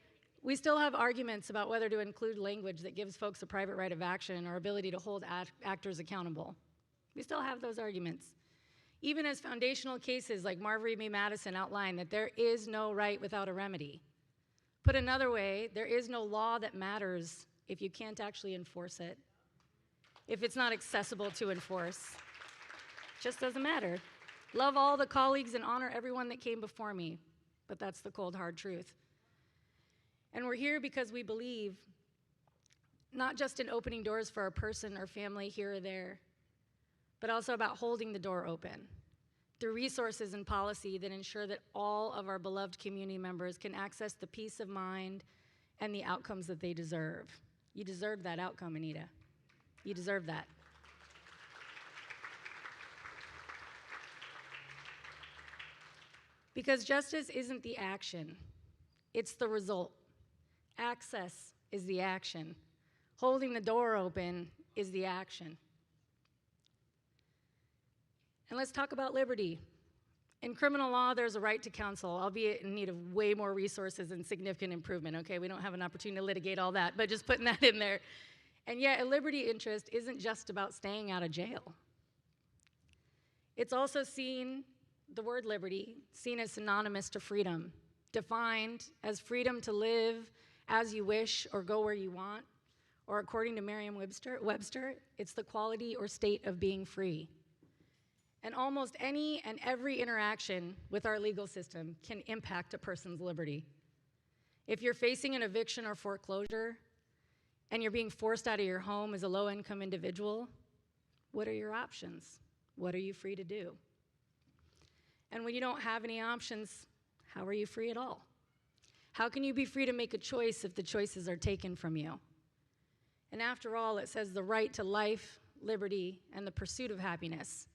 [SPEAKER 10] we still have arguments about whether to include language that gives folks a private right of action or ability to hold actors accountable. We still have those arguments. Even as foundational cases like Marbury v. Madison outline that there is no right without a remedy. Put another way, there is no law that matters if you can't actually enforce it. If it's not accessible to enforce, it just doesn't matter. Love all the colleagues and honor everyone that came before me, but that's the cold, hard truth. And we're here because we believe not just in opening doors for a person or family here or there, but also about holding the door open through resources and policy that ensure that all of our beloved community members can access the peace of mind and the outcomes that they deserve. You deserve that outcome, Anita. You deserve that. Because justice isn't the action, it's the result. Access is the action. Holding the door open is the action. And let's talk about liberty. In criminal law, there's a right to counsel, albeit in need of way more resources and significant improvement, okay? We don't have an opportunity to litigate all that, but just putting that in there. And yet, a liberty interest isn't just about staying out of jail. It's also seen, the word liberty, seen as synonymous to freedom, defined as freedom to live as you wish or go where you want, or according to Merriam-Webster, it's the quality or state of being free. And almost any and every interaction with our legal system can impact a person's liberty. If you're facing an eviction or foreclosure and you're being forced out of your home as a low-income individual, what are your options? What are you free to do? And when you don't have any options, how are you free at all? How can you be free to make a choice if the choices are taken from you? And after all, it says the right to life, liberty, and the pursuit of happiness,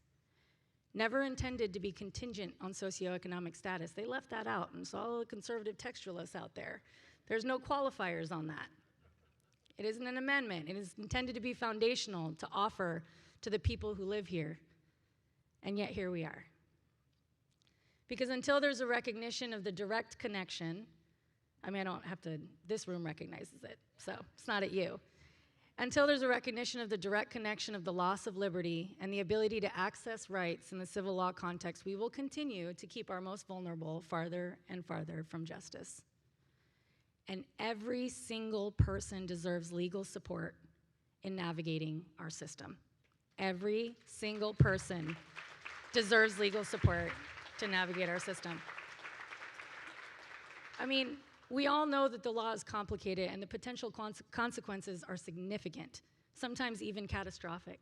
[SPEAKER 10] never intended to be contingent on socioeconomic status. They left that out, and so all the conservative textualists out there, there's no qualifiers on that. It isn't an amendment. It is intended to be foundational to offer to the people who live here. And yet here we are. Because until there's a recognition of the direct connection, I mean, I don't have to, this room recognizes it, so it's not at you. Until there's a recognition of the direct connection of the loss of liberty and the ability to access rights in the civil law context, we will continue to keep our most vulnerable farther and farther from justice. And every single person deserves legal support in navigating our system. Every single person deserves legal support to navigate our system. I mean, we all know that the law is complicated and the potential consequences are significant, sometimes even catastrophic.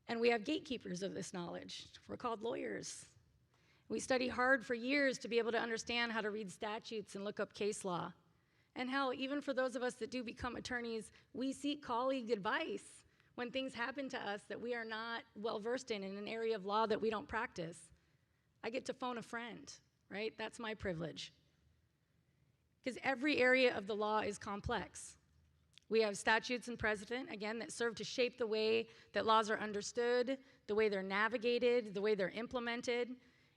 [SPEAKER 10] And we have gatekeepers of this knowledge. We're called lawyers. We study hard for years to be able to understand how to read statutes and look up case law. And how, even for those of us that do become attorneys, we seek colleague advice when things happen to us that we are not well-versed in an area of law that we don't practice. I get to phone a friend, right? That's my privilege. Because every area of the law is complex. We have statutes and precedent, again, that serve to shape the way that laws are understood, the way they're navigated, the way they're implemented,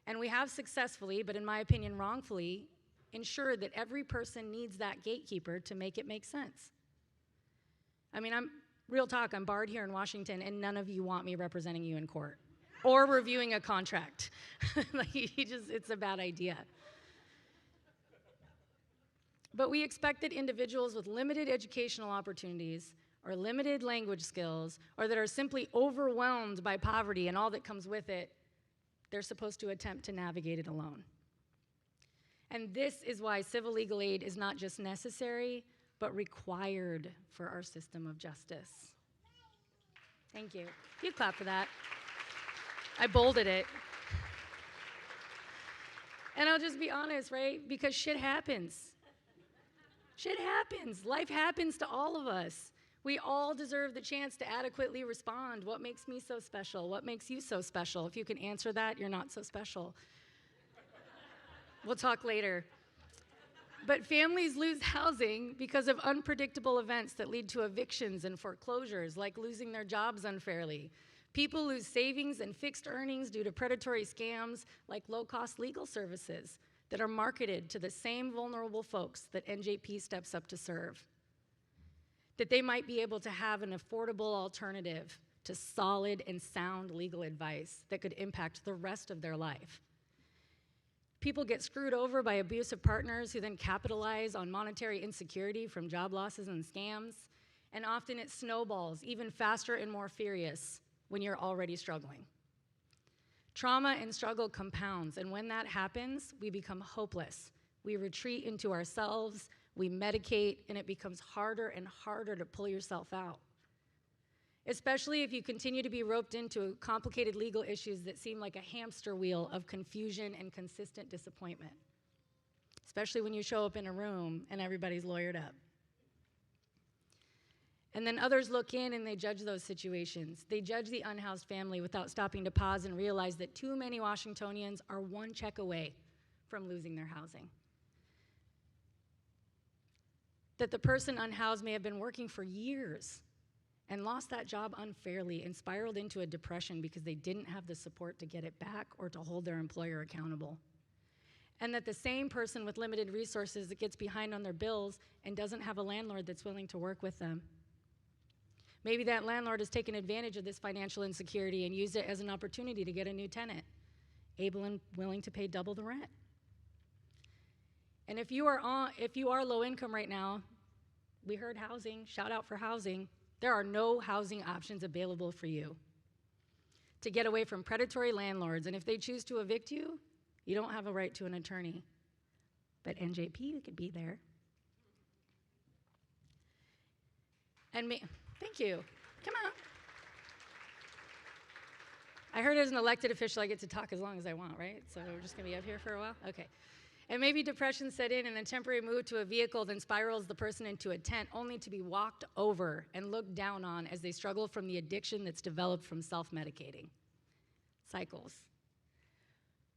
[SPEAKER 10] and we have successfully, but in my opinion wrongfully, ensured that every person needs that gatekeeper to make it make sense. I mean, real talk, I'm barred here in Washington, and none of you want me representing you in court or reviewing a contract. Like, it's a bad idea. But we expect that individuals with limited educational opportunities or limited language skills or that are simply overwhelmed by poverty and all that comes with it, they're supposed to attempt to navigate it alone. And this is why civil legal aid is not just necessary, but required for our system of justice. Thank you. You clap for that. I bolded it. And I'll just be honest, right? Because shit happens. Shit happens. Life happens to all of us. We all deserve the chance to adequately respond. What makes me so special? What makes you so special? If you can answer that, you're not so special. We'll talk later. But families lose housing because of unpredictable events that lead to evictions and foreclosures, like losing their jobs unfairly. People lose savings and fixed earnings due to predatory scams like low-cost legal services that are marketed to the same vulnerable folks that NJP steps up to serve. That they might be able to have an affordable alternative to solid and sound legal advice that could impact the rest of their life. People get screwed over by abusive partners who then capitalize on monetary insecurity from job losses and scams, and often it snowballs even faster and more furious when you're already struggling. Trauma and struggle compounds, and when that happens, we become hopeless. We retreat into ourselves, we medicate, and it becomes harder and harder to pull yourself out. Especially if you continue to be roped into complicated legal issues that seem like a hamster wheel of confusion and consistent disappointment. Especially when you show up in a room and everybody's lawyered up. And then others look in and they judge those situations. They judge the unhoused family without stopping to pause and realize that too many Washingtonians are one check away from losing their housing. That the person unhoused may have been working for years and lost that job unfairly and spiraled into a depression because they didn't have the support to get it back or to hold their employer accountable. And that the same person with limited resources that gets behind on their bills and doesn't have a landlord that's willing to work with them. Maybe that landlord has taken advantage of this financial insecurity and used it as an opportunity to get a new tenant, able and willing to pay double the rent. And if you are low income right now, we heard housing, shout out for housing. There are no housing options available for you to get away from predatory landlords. And if they choose to evict you, you don't have a right to an attorney. But NJP could be there. And thank you. Come on. I heard as an elected official, I get to talk as long as I want, right? So we're just gonna be up here for a while? Okay. And maybe depression set in and a temporary move to a vehicle then spirals the person into a tent only to be walked over and looked down on as they struggle from the addiction that's developed from self-medicating. Cycles.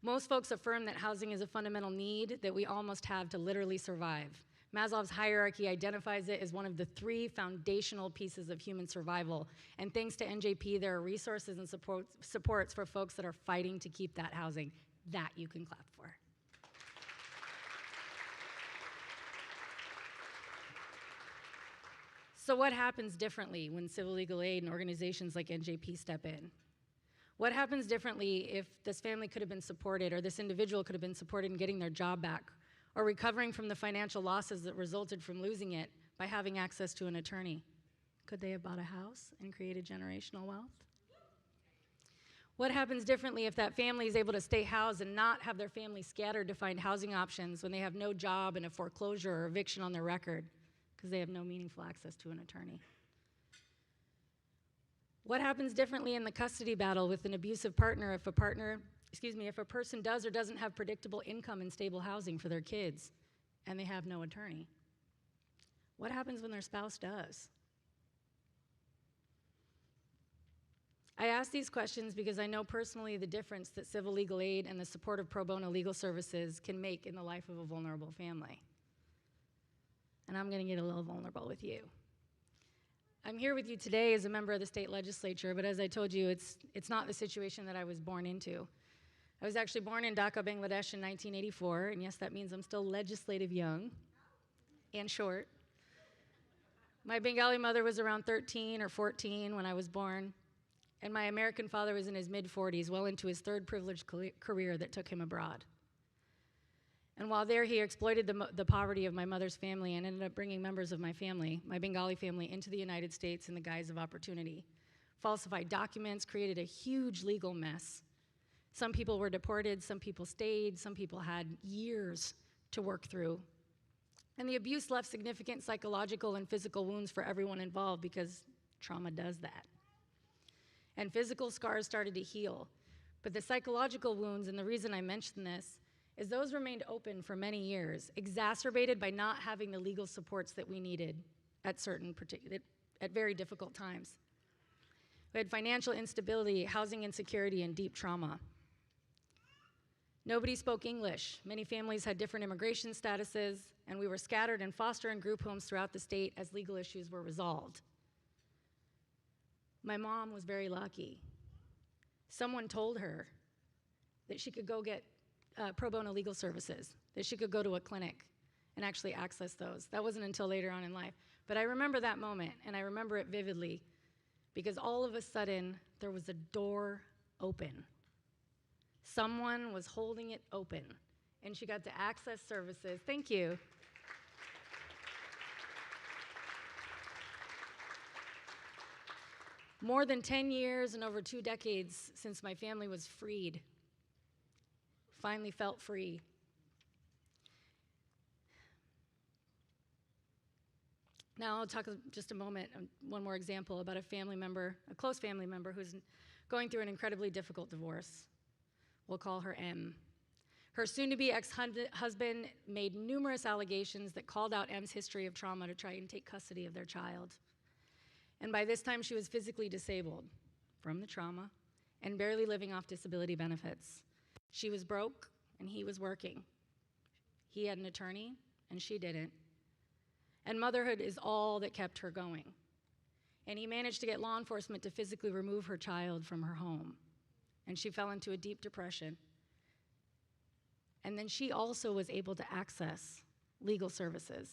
[SPEAKER 10] Most folks affirm that housing is a fundamental need that we all must have to literally survive. Maslow's hierarchy identifies it as one of the 3 foundational pieces of human survival. And thanks to NJP, there are resources and supports for folks that are fighting to keep that housing. That you can clap for. So what happens differently when civil legal aid and organizations like NJP step in? What happens differently if this family could have been supported or this individual could have been supported in getting their job back or recovering from the financial losses that resulted from losing it by having access to an attorney? Could they have bought a house and created generational wealth? What happens differently if that family is able to stay housed and not have their family scattered to find housing options when they have no job and a foreclosure or eviction on their record because they have no meaningful access to an attorney? What happens differently in the custody battle with an abusive partner if a person does or doesn't have predictable income and stable housing for their kids and they have no attorney? What happens when their spouse does? I ask these questions because I know personally the difference that civil legal aid and the support of pro bono legal services can make in the life of a vulnerable family. And I'm going to get a little vulnerable with you. I'm here with you today as a member of the state legislature, but as I told you, it's not the situation that I was born into. I was actually born in Dhaka, Bangladesh in 1984, and yes, that means I'm still legislative young and short. My Bengali mother was around 13 or 14 when I was born, and my American father was in his mid-40s, well into his 3rd privileged career that took him abroad. And while there, he exploited the poverty of my mother's family and ended up bringing members of my family, my Bengali family, into the United States in the guise of opportunity. Falsified documents, created a huge legal mess. Some people were deported, some people stayed, some people had years to work through. And the abuse left significant psychological and physical wounds for everyone involved because trauma does that. And physical scars started to heal. But the psychological wounds, and the reason I mention this, is those remained open for many years, exacerbated by not having the legal supports that we needed at very difficult times. We had financial instability, housing insecurity, and deep trauma. Nobody spoke English. Many families had different immigration statuses, and we were scattered in foster and group homes throughout the state as legal issues were resolved. My mom was very lucky. Someone told her that she could go get pro bono legal services, that she could go to a clinic and actually access those. That wasn't until later on in life. But I remember that moment, and I remember it vividly, because all of a sudden, there was a door open. Someone was holding it open, and she got to access services. Thank you. More than 10 years and over 2 decades since my family was freed. Finally felt free. Now I'll talk just a moment, one more example about a family member, a close family member who's going through an incredibly difficult divorce. We'll call her M. Her soon-to-be ex-husband made numerous allegations that called out M's history of trauma to try and take custody of their child. And by this time, she was physically disabled from the trauma and barely living off disability benefits. She was broke, and he was working. He had an attorney, and she didn't. And motherhood is all that kept her going. And he managed to get law enforcement to physically remove her child from her home. And she fell into a deep depression. And then she also was able to access legal services,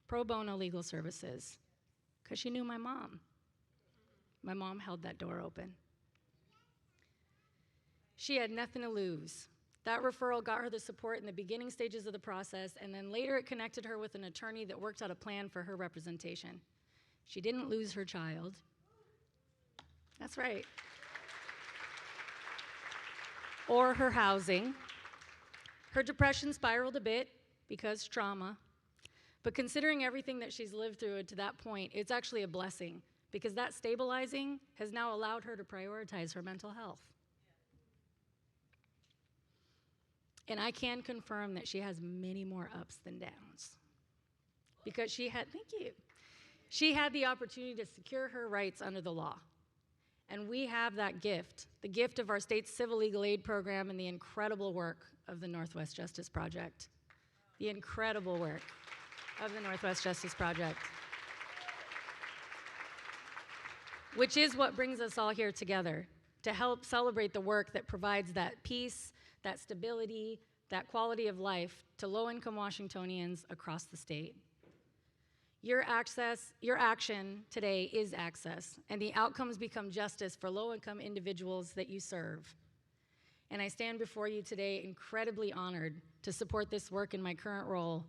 [SPEAKER 10] pro bono legal services, because she knew my mom. My mom held that door open. She had nothing to lose. That referral got her the support in the beginning stages of the process, and then later it connected her with an attorney that worked out a plan for her representation. She didn't lose her child. That's right. Or her housing. Her depression spiraled a bit because trauma. But considering everything that she's lived through to that point, it's actually a blessing, because that stabilizing has now allowed her to prioritize her mental health. And I can confirm that she has many more ups than downs, because she had the opportunity to secure her rights under the law. And we have that gift, the gift of our state's civil legal aid program and the incredible work of the Northwest Justice Project. The incredible work of the Northwest Justice Project, which is what brings us all here together to help celebrate the work that provides that peace, that stability, that quality of life to low-income Washingtonians across the state. Your action today is access, and the outcomes become justice for low-income individuals that you serve. And I stand before you today incredibly honored to support this work in my current role,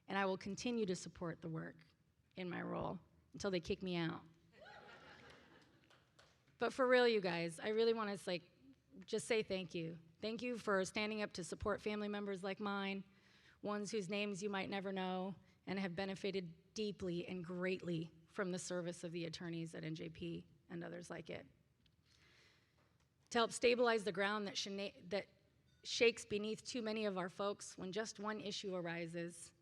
[SPEAKER 10] and I will continue to support the work in my role until they kick me out. But for real, you guys, I really want to just say thank you. Thank you for standing up to support family members like mine, ones whose names you might never know, and have benefited deeply and greatly from the service of the attorneys at NJP and others like it. To help stabilize the ground that shakes beneath too many of our folks when just one issue arises,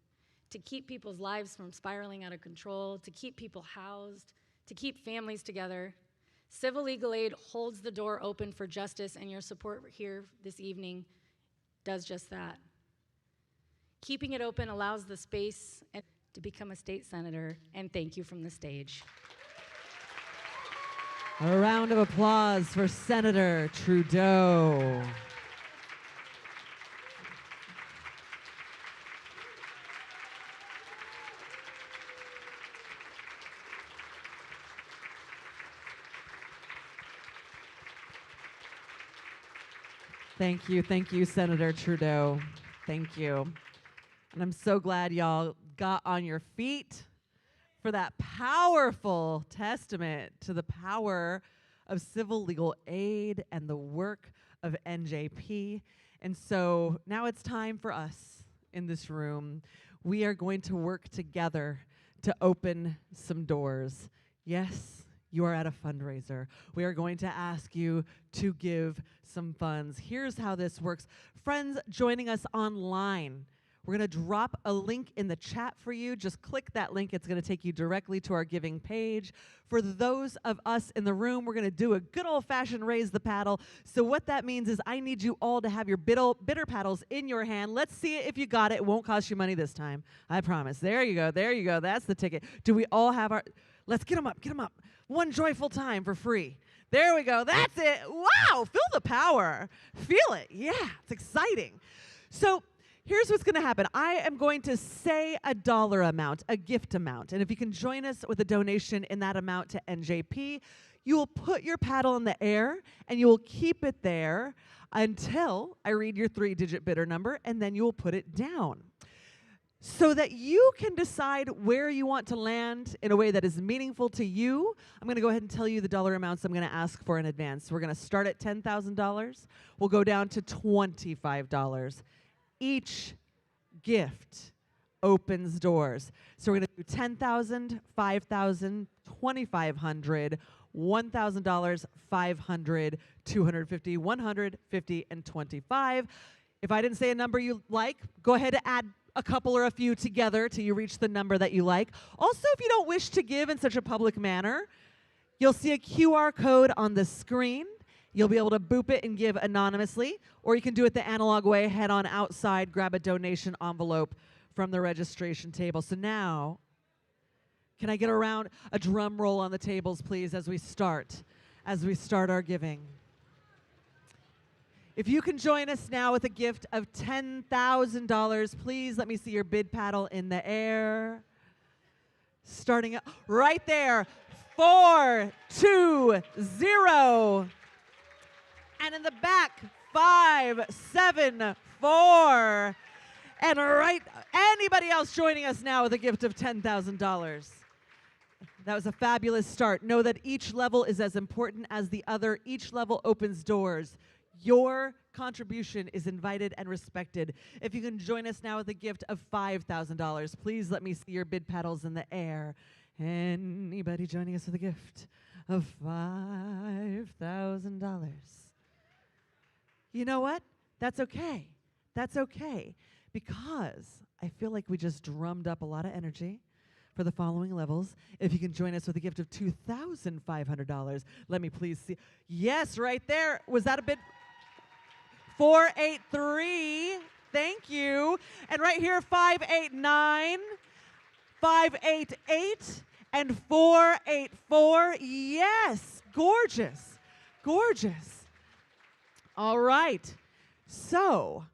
[SPEAKER 10] to keep people's lives from spiraling out of control, to keep people housed, to keep families together. Civil legal aid holds the door open for justice, and your support here this evening does just that. Keeping it open allows the space to become a state senator, and thank you from the stage.
[SPEAKER 1] A round of applause for Senator Trudeau. Thank you, Senator Trudeau. Thank you. And I'm so glad y'all got on your feet for that powerful testament to the power of civil legal aid and the work of NJP. And so now it's time for us in this room. We are going to work together to open some doors. Yes, you are at a fundraiser. We are going to ask you to give some funds. Here's how this works. Friends joining us online, We're going to drop a link in the chat for you. Just click that link. It's going to take you directly to our giving page. For those of us in the room, we're going to do a good old-fashioned raise the paddle. So what that means is I need you all to have your bitter paddles in your hand. Let's see if you got it. It won't cost you money this time. I promise. There you go. There you go. That's the ticket. Do we all have our... Let's get them up. Get them up. One joyful time for free. There we go. That's it. Wow. Feel the power. Feel it. Yeah. It's exciting. So... here's what's going to happen. I am going to say a dollar amount, a gift amount. And if you can join us with a donation in that amount to NJP, you will put your paddle in the air and you will keep it there until I read your 3-digit bidder number, and then you will put it down so that you can decide where you want to land in a way that is meaningful to you. I'm going to go ahead and tell you the dollar amounts I'm going to ask for in advance. We're going to start at $10,000. We'll go down to $25. Each gift opens doors. So we're going to do $10,000, $5,000, $2,500, $1,000, $500, $250, $150, and $25. If I didn't say a number you like, go ahead and add a couple or a few together till you reach the number that you like. Also, if you don't wish to give in such a public manner, you'll see a QR code on the screen. You'll be able to boop it and give anonymously, or you can do it the analog way, head on outside, grab a donation envelope from the registration table. So now, can I get a drum roll on the tables, please, as we start our giving? If you can join us now with a gift of $10,000, please let me see your bid paddle in the air. Starting up right there, 4, 2, 0. And in the back, 5, 7, 4. And anybody else joining us now with a gift of $10,000? That was a fabulous start. Know that each level is as important as the other. Each level opens doors. Your contribution is invited and respected. If you can join us now with a gift of $5,000, please let me see your bid paddles in the air. Anybody joining us with a gift of $5,000? You know what? That's okay. That's okay. Because I feel like we just drummed up a lot of energy for the following levels. If you can join us with a gift of $2,500, let me please see. Yes, right there. Was that a bid? 483. Thank you. And right here, 589, 588, and 484. Yes. Gorgeous. Gorgeous. All right. So,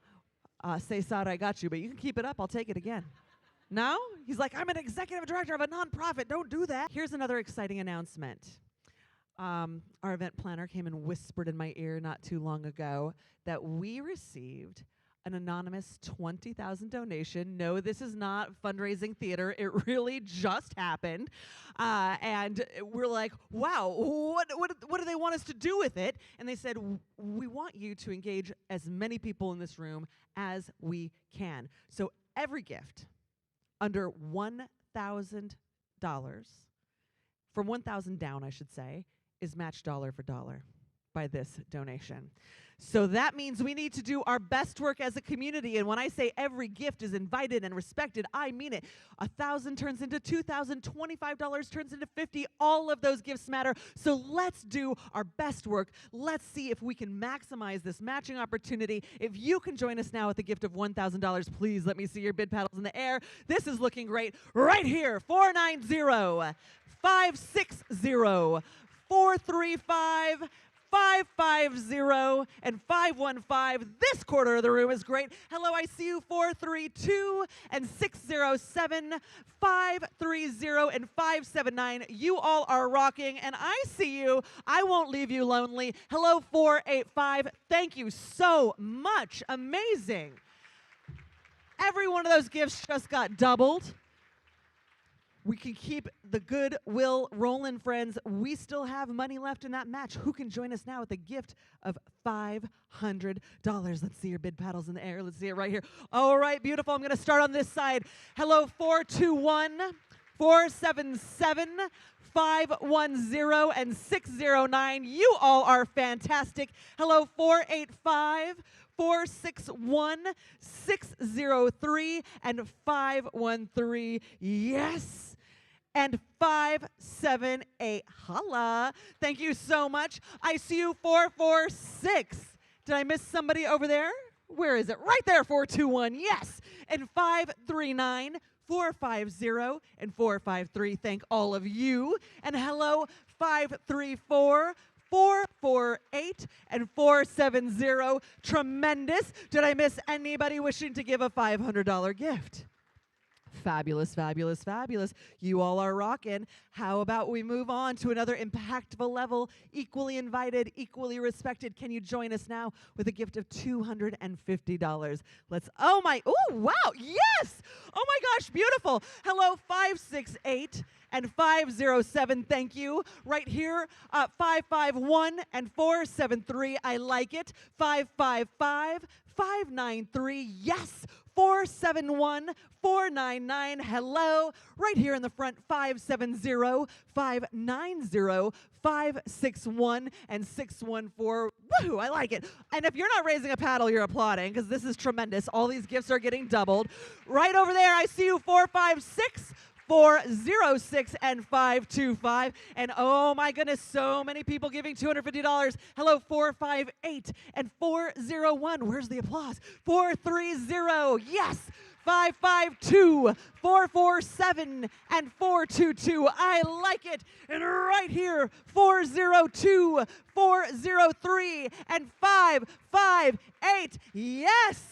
[SPEAKER 1] César, I got you, but you can keep it up. I'll take it again. No? He's like, I'm an executive director of a nonprofit. Don't do that. Here's another exciting announcement. Our event planner came and whispered in my ear not too long ago that we received an anonymous $20,000 donation. No, this is not fundraising theater. It really just happened. And we're like, wow, what do they want us to do with it? And they said, we want you to engage as many people in this room as we can. So every gift under $1,000, from $1,000 down, I should say, is matched dollar for dollar by this donation. So that means we need to do our best work as a community. And when I say every gift is invited and respected, I mean it. $1,000 turns into $2,000, $25 turns into $50. All of those gifts matter. So let's do our best work. Let's see if we can maximize this matching opportunity. If you can join us now with a gift of $1,000, please let me see your bid paddles in the air. This is looking great. Right here, 490, 560, 435, 550 and 515. This quarter of the room is great. Hello, I see you. 432 and 607, 530 and 579. You all are rocking, and I see you. I won't leave you lonely. Hello, 485. Thank you so much. Amazing. Every one of those gifts just got doubled. We can keep the goodwill rolling, friends. We still have money left in that match. Who can join us now with a gift of $500? Let's see your bid paddles in the air. Let's see it right here. All right, beautiful. I'm going to start on this side. Hello, 421, 477, 510 and 609. You all are fantastic. Hello, 485. 461 603 and 513. Yes. And 578. Holla. Thank you so much. I see you 446. Did I miss somebody over there? Where is it? Right there, 421. Yes. And 539. 450 and 453. Thank all of you. And hello, 534. 448 and 470. Tremendous. Did I miss anybody wishing to give a $500 gift? Fabulous, fabulous, fabulous. You all are rocking. How about we move on to another impactful level, equally invited, equally respected. Can you join us now with a gift of $250? Oh wow, yes! Oh my gosh, beautiful. Hello, 568 and 507, thank you. Right here, 551 and 473, I like it. 555, 593, yes. 471, 499, hello. Right here in the front, 570, 590, 561, and 614. Woohoo, I like it. And if you're not raising a paddle, you're applauding, because this is tremendous. All these gifts are getting doubled. Right over there, I see you, 456, 406 and 525. And oh my goodness, so many people giving $250. Hello, 458 and 401. Where's the applause? 430, yes. 552, 447, and 422. I like it. And right here, 402, 403, and 558. Yes.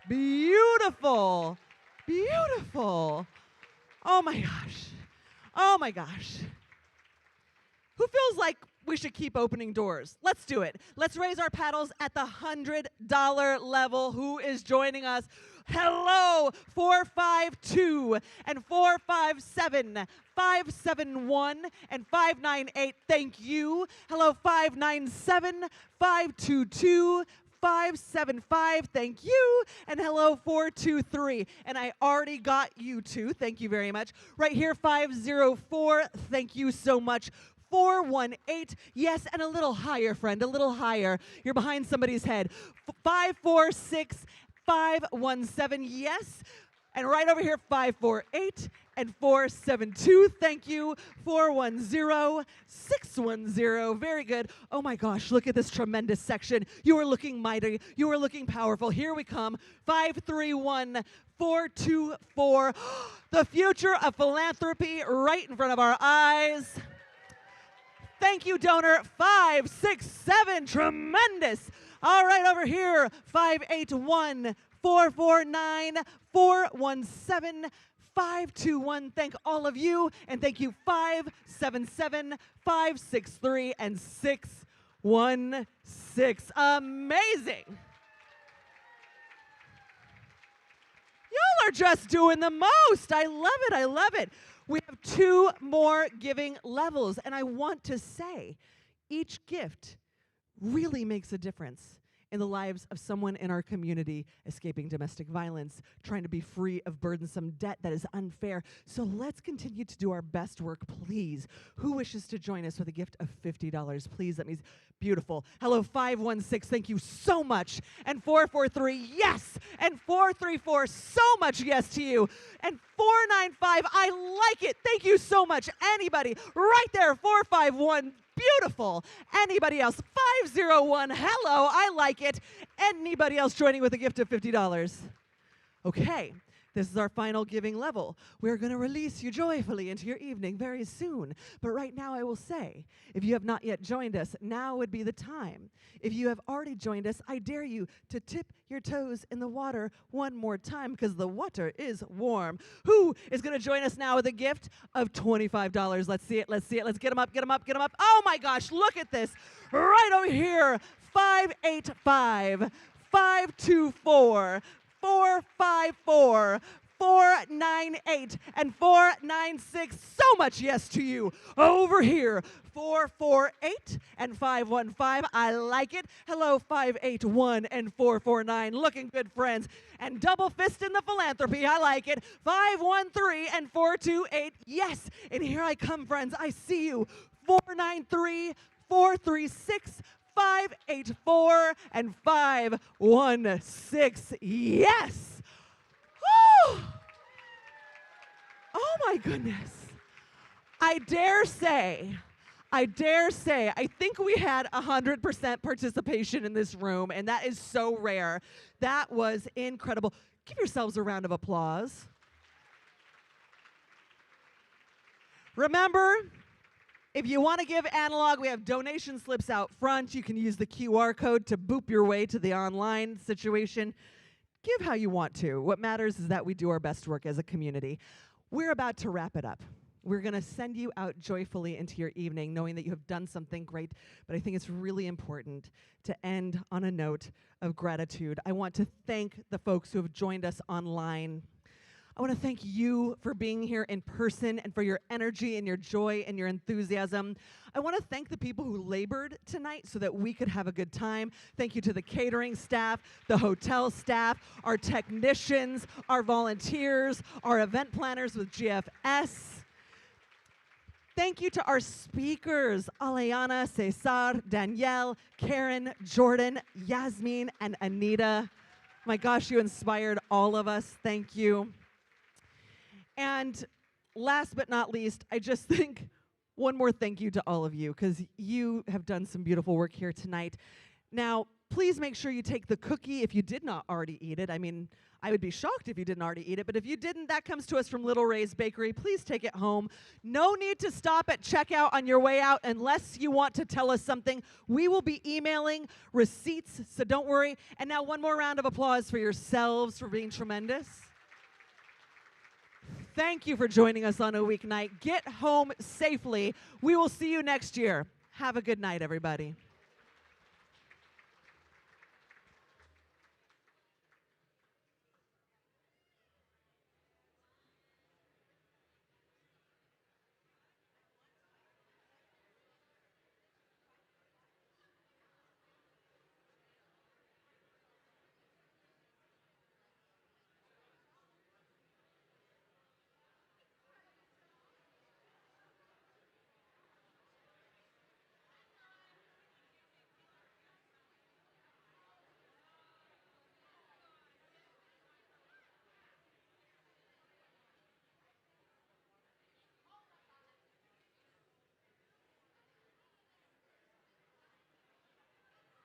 [SPEAKER 1] Beautiful. Beautiful. Oh my gosh. Oh my gosh. Who feels like we should keep opening doors? Let's do it. Let's raise our paddles at the $100 level. Who is joining us? Hello, 452 and 457, 571 and 598. Thank you. Hello, 597, 522, 575, thank you. And hello, 423. And I already got you two. Thank you very much. Right here, 504. Thank you so much. 418. Yes, and a little higher, friend, a little higher. You're behind somebody's head. 546, 517. Yes. And right over here, 548 and 472. Thank you. 410, 610. Very good. Oh my gosh, look at this tremendous section. You are looking mighty. You are looking powerful. Here we come. 531, 424. The future of philanthropy right in front of our eyes. Thank you, donor. 567. Tremendous. All right, over here, 581, 449, 417, 521. Thank all of you, and thank you, 577, 563, and 616. Amazing. Y'all are just doing the most. I love it. I love it. We have 2 more giving levels, and I want to say each gift really makes a difference in the lives of someone in our community escaping domestic violence, trying to be free of burdensome debt that is unfair. So let's continue to do our best work, please. Who wishes to join us with a gift of $50? Please, that means beautiful. Hello, 516, thank you so much. And 443, yes. And 434, so much yes to you. And 495, I like it. Thank you so much. Anybody, right there, 451, beautiful. Anybody else? 501, hello, I like it. Anybody else joining with a gift of $50? Okay, this is our final giving level. We're going to release you joyfully into your evening very soon. But right now I will say, if you have not yet joined us, now would be the time. If you have already joined us, I dare you to tip your toes in the water one more time because the water is warm. Who is going to join us now with a gift of $25? Let's see it. Let's see it. Let's get them up, get them up, get them up. Oh my gosh, look at this. Right over here, 585, 524, 454, 498 and 496. So much yes to you. Over here, 448 and 515. I like it. Hello, 581 and 449. Looking good, friends. And double fist in the philanthropy. I like it. 513 and 428. Yes. And here I come, friends. I see you. 493, 436, 584, and 516. Yes. Woo! Oh my goodness. I dare say, I think we had 100% participation in this room, and that is so rare. That was incredible. Give yourselves a round of applause. Remember, if you want to give analog, we have donation slips out front. You can use the QR code to boop your way to the online situation. Give how you want to. What matters is that we do our best work as a community. We're about to wrap it up. We're going to send you out joyfully into your evening, knowing that you have done something great. But I think it's really important to end on a note of gratitude. I want to thank the folks who have joined us online. I want to thank you for being here in person and for your energy and your joy and your enthusiasm. I want to thank the people who labored tonight so that we could have a good time. Thank you to the catering staff, the hotel staff, our technicians, our volunteers, our event planners with GFS. Thank you to our speakers, Aleyanna, César, Danielle, Karen, Jordan, Yasmin, and Anita. My gosh, you inspired all of us. Thank you. And last but not least, I just think one more thank you to all of you, because you have done some beautiful work here tonight. Now, please make sure you take the cookie if you did not already eat it. I mean, I would be shocked if you didn't already eat it, but if you didn't, that comes to us from Little Ray's Bakery. Please take it home. No need to stop at checkout on your way out unless you want to tell us something. We will be emailing receipts, so don't worry. And now one more round of applause for yourselves for being tremendous. Thank you for joining us on a weeknight. Get home safely. We will see you next year. Have a good night, everybody.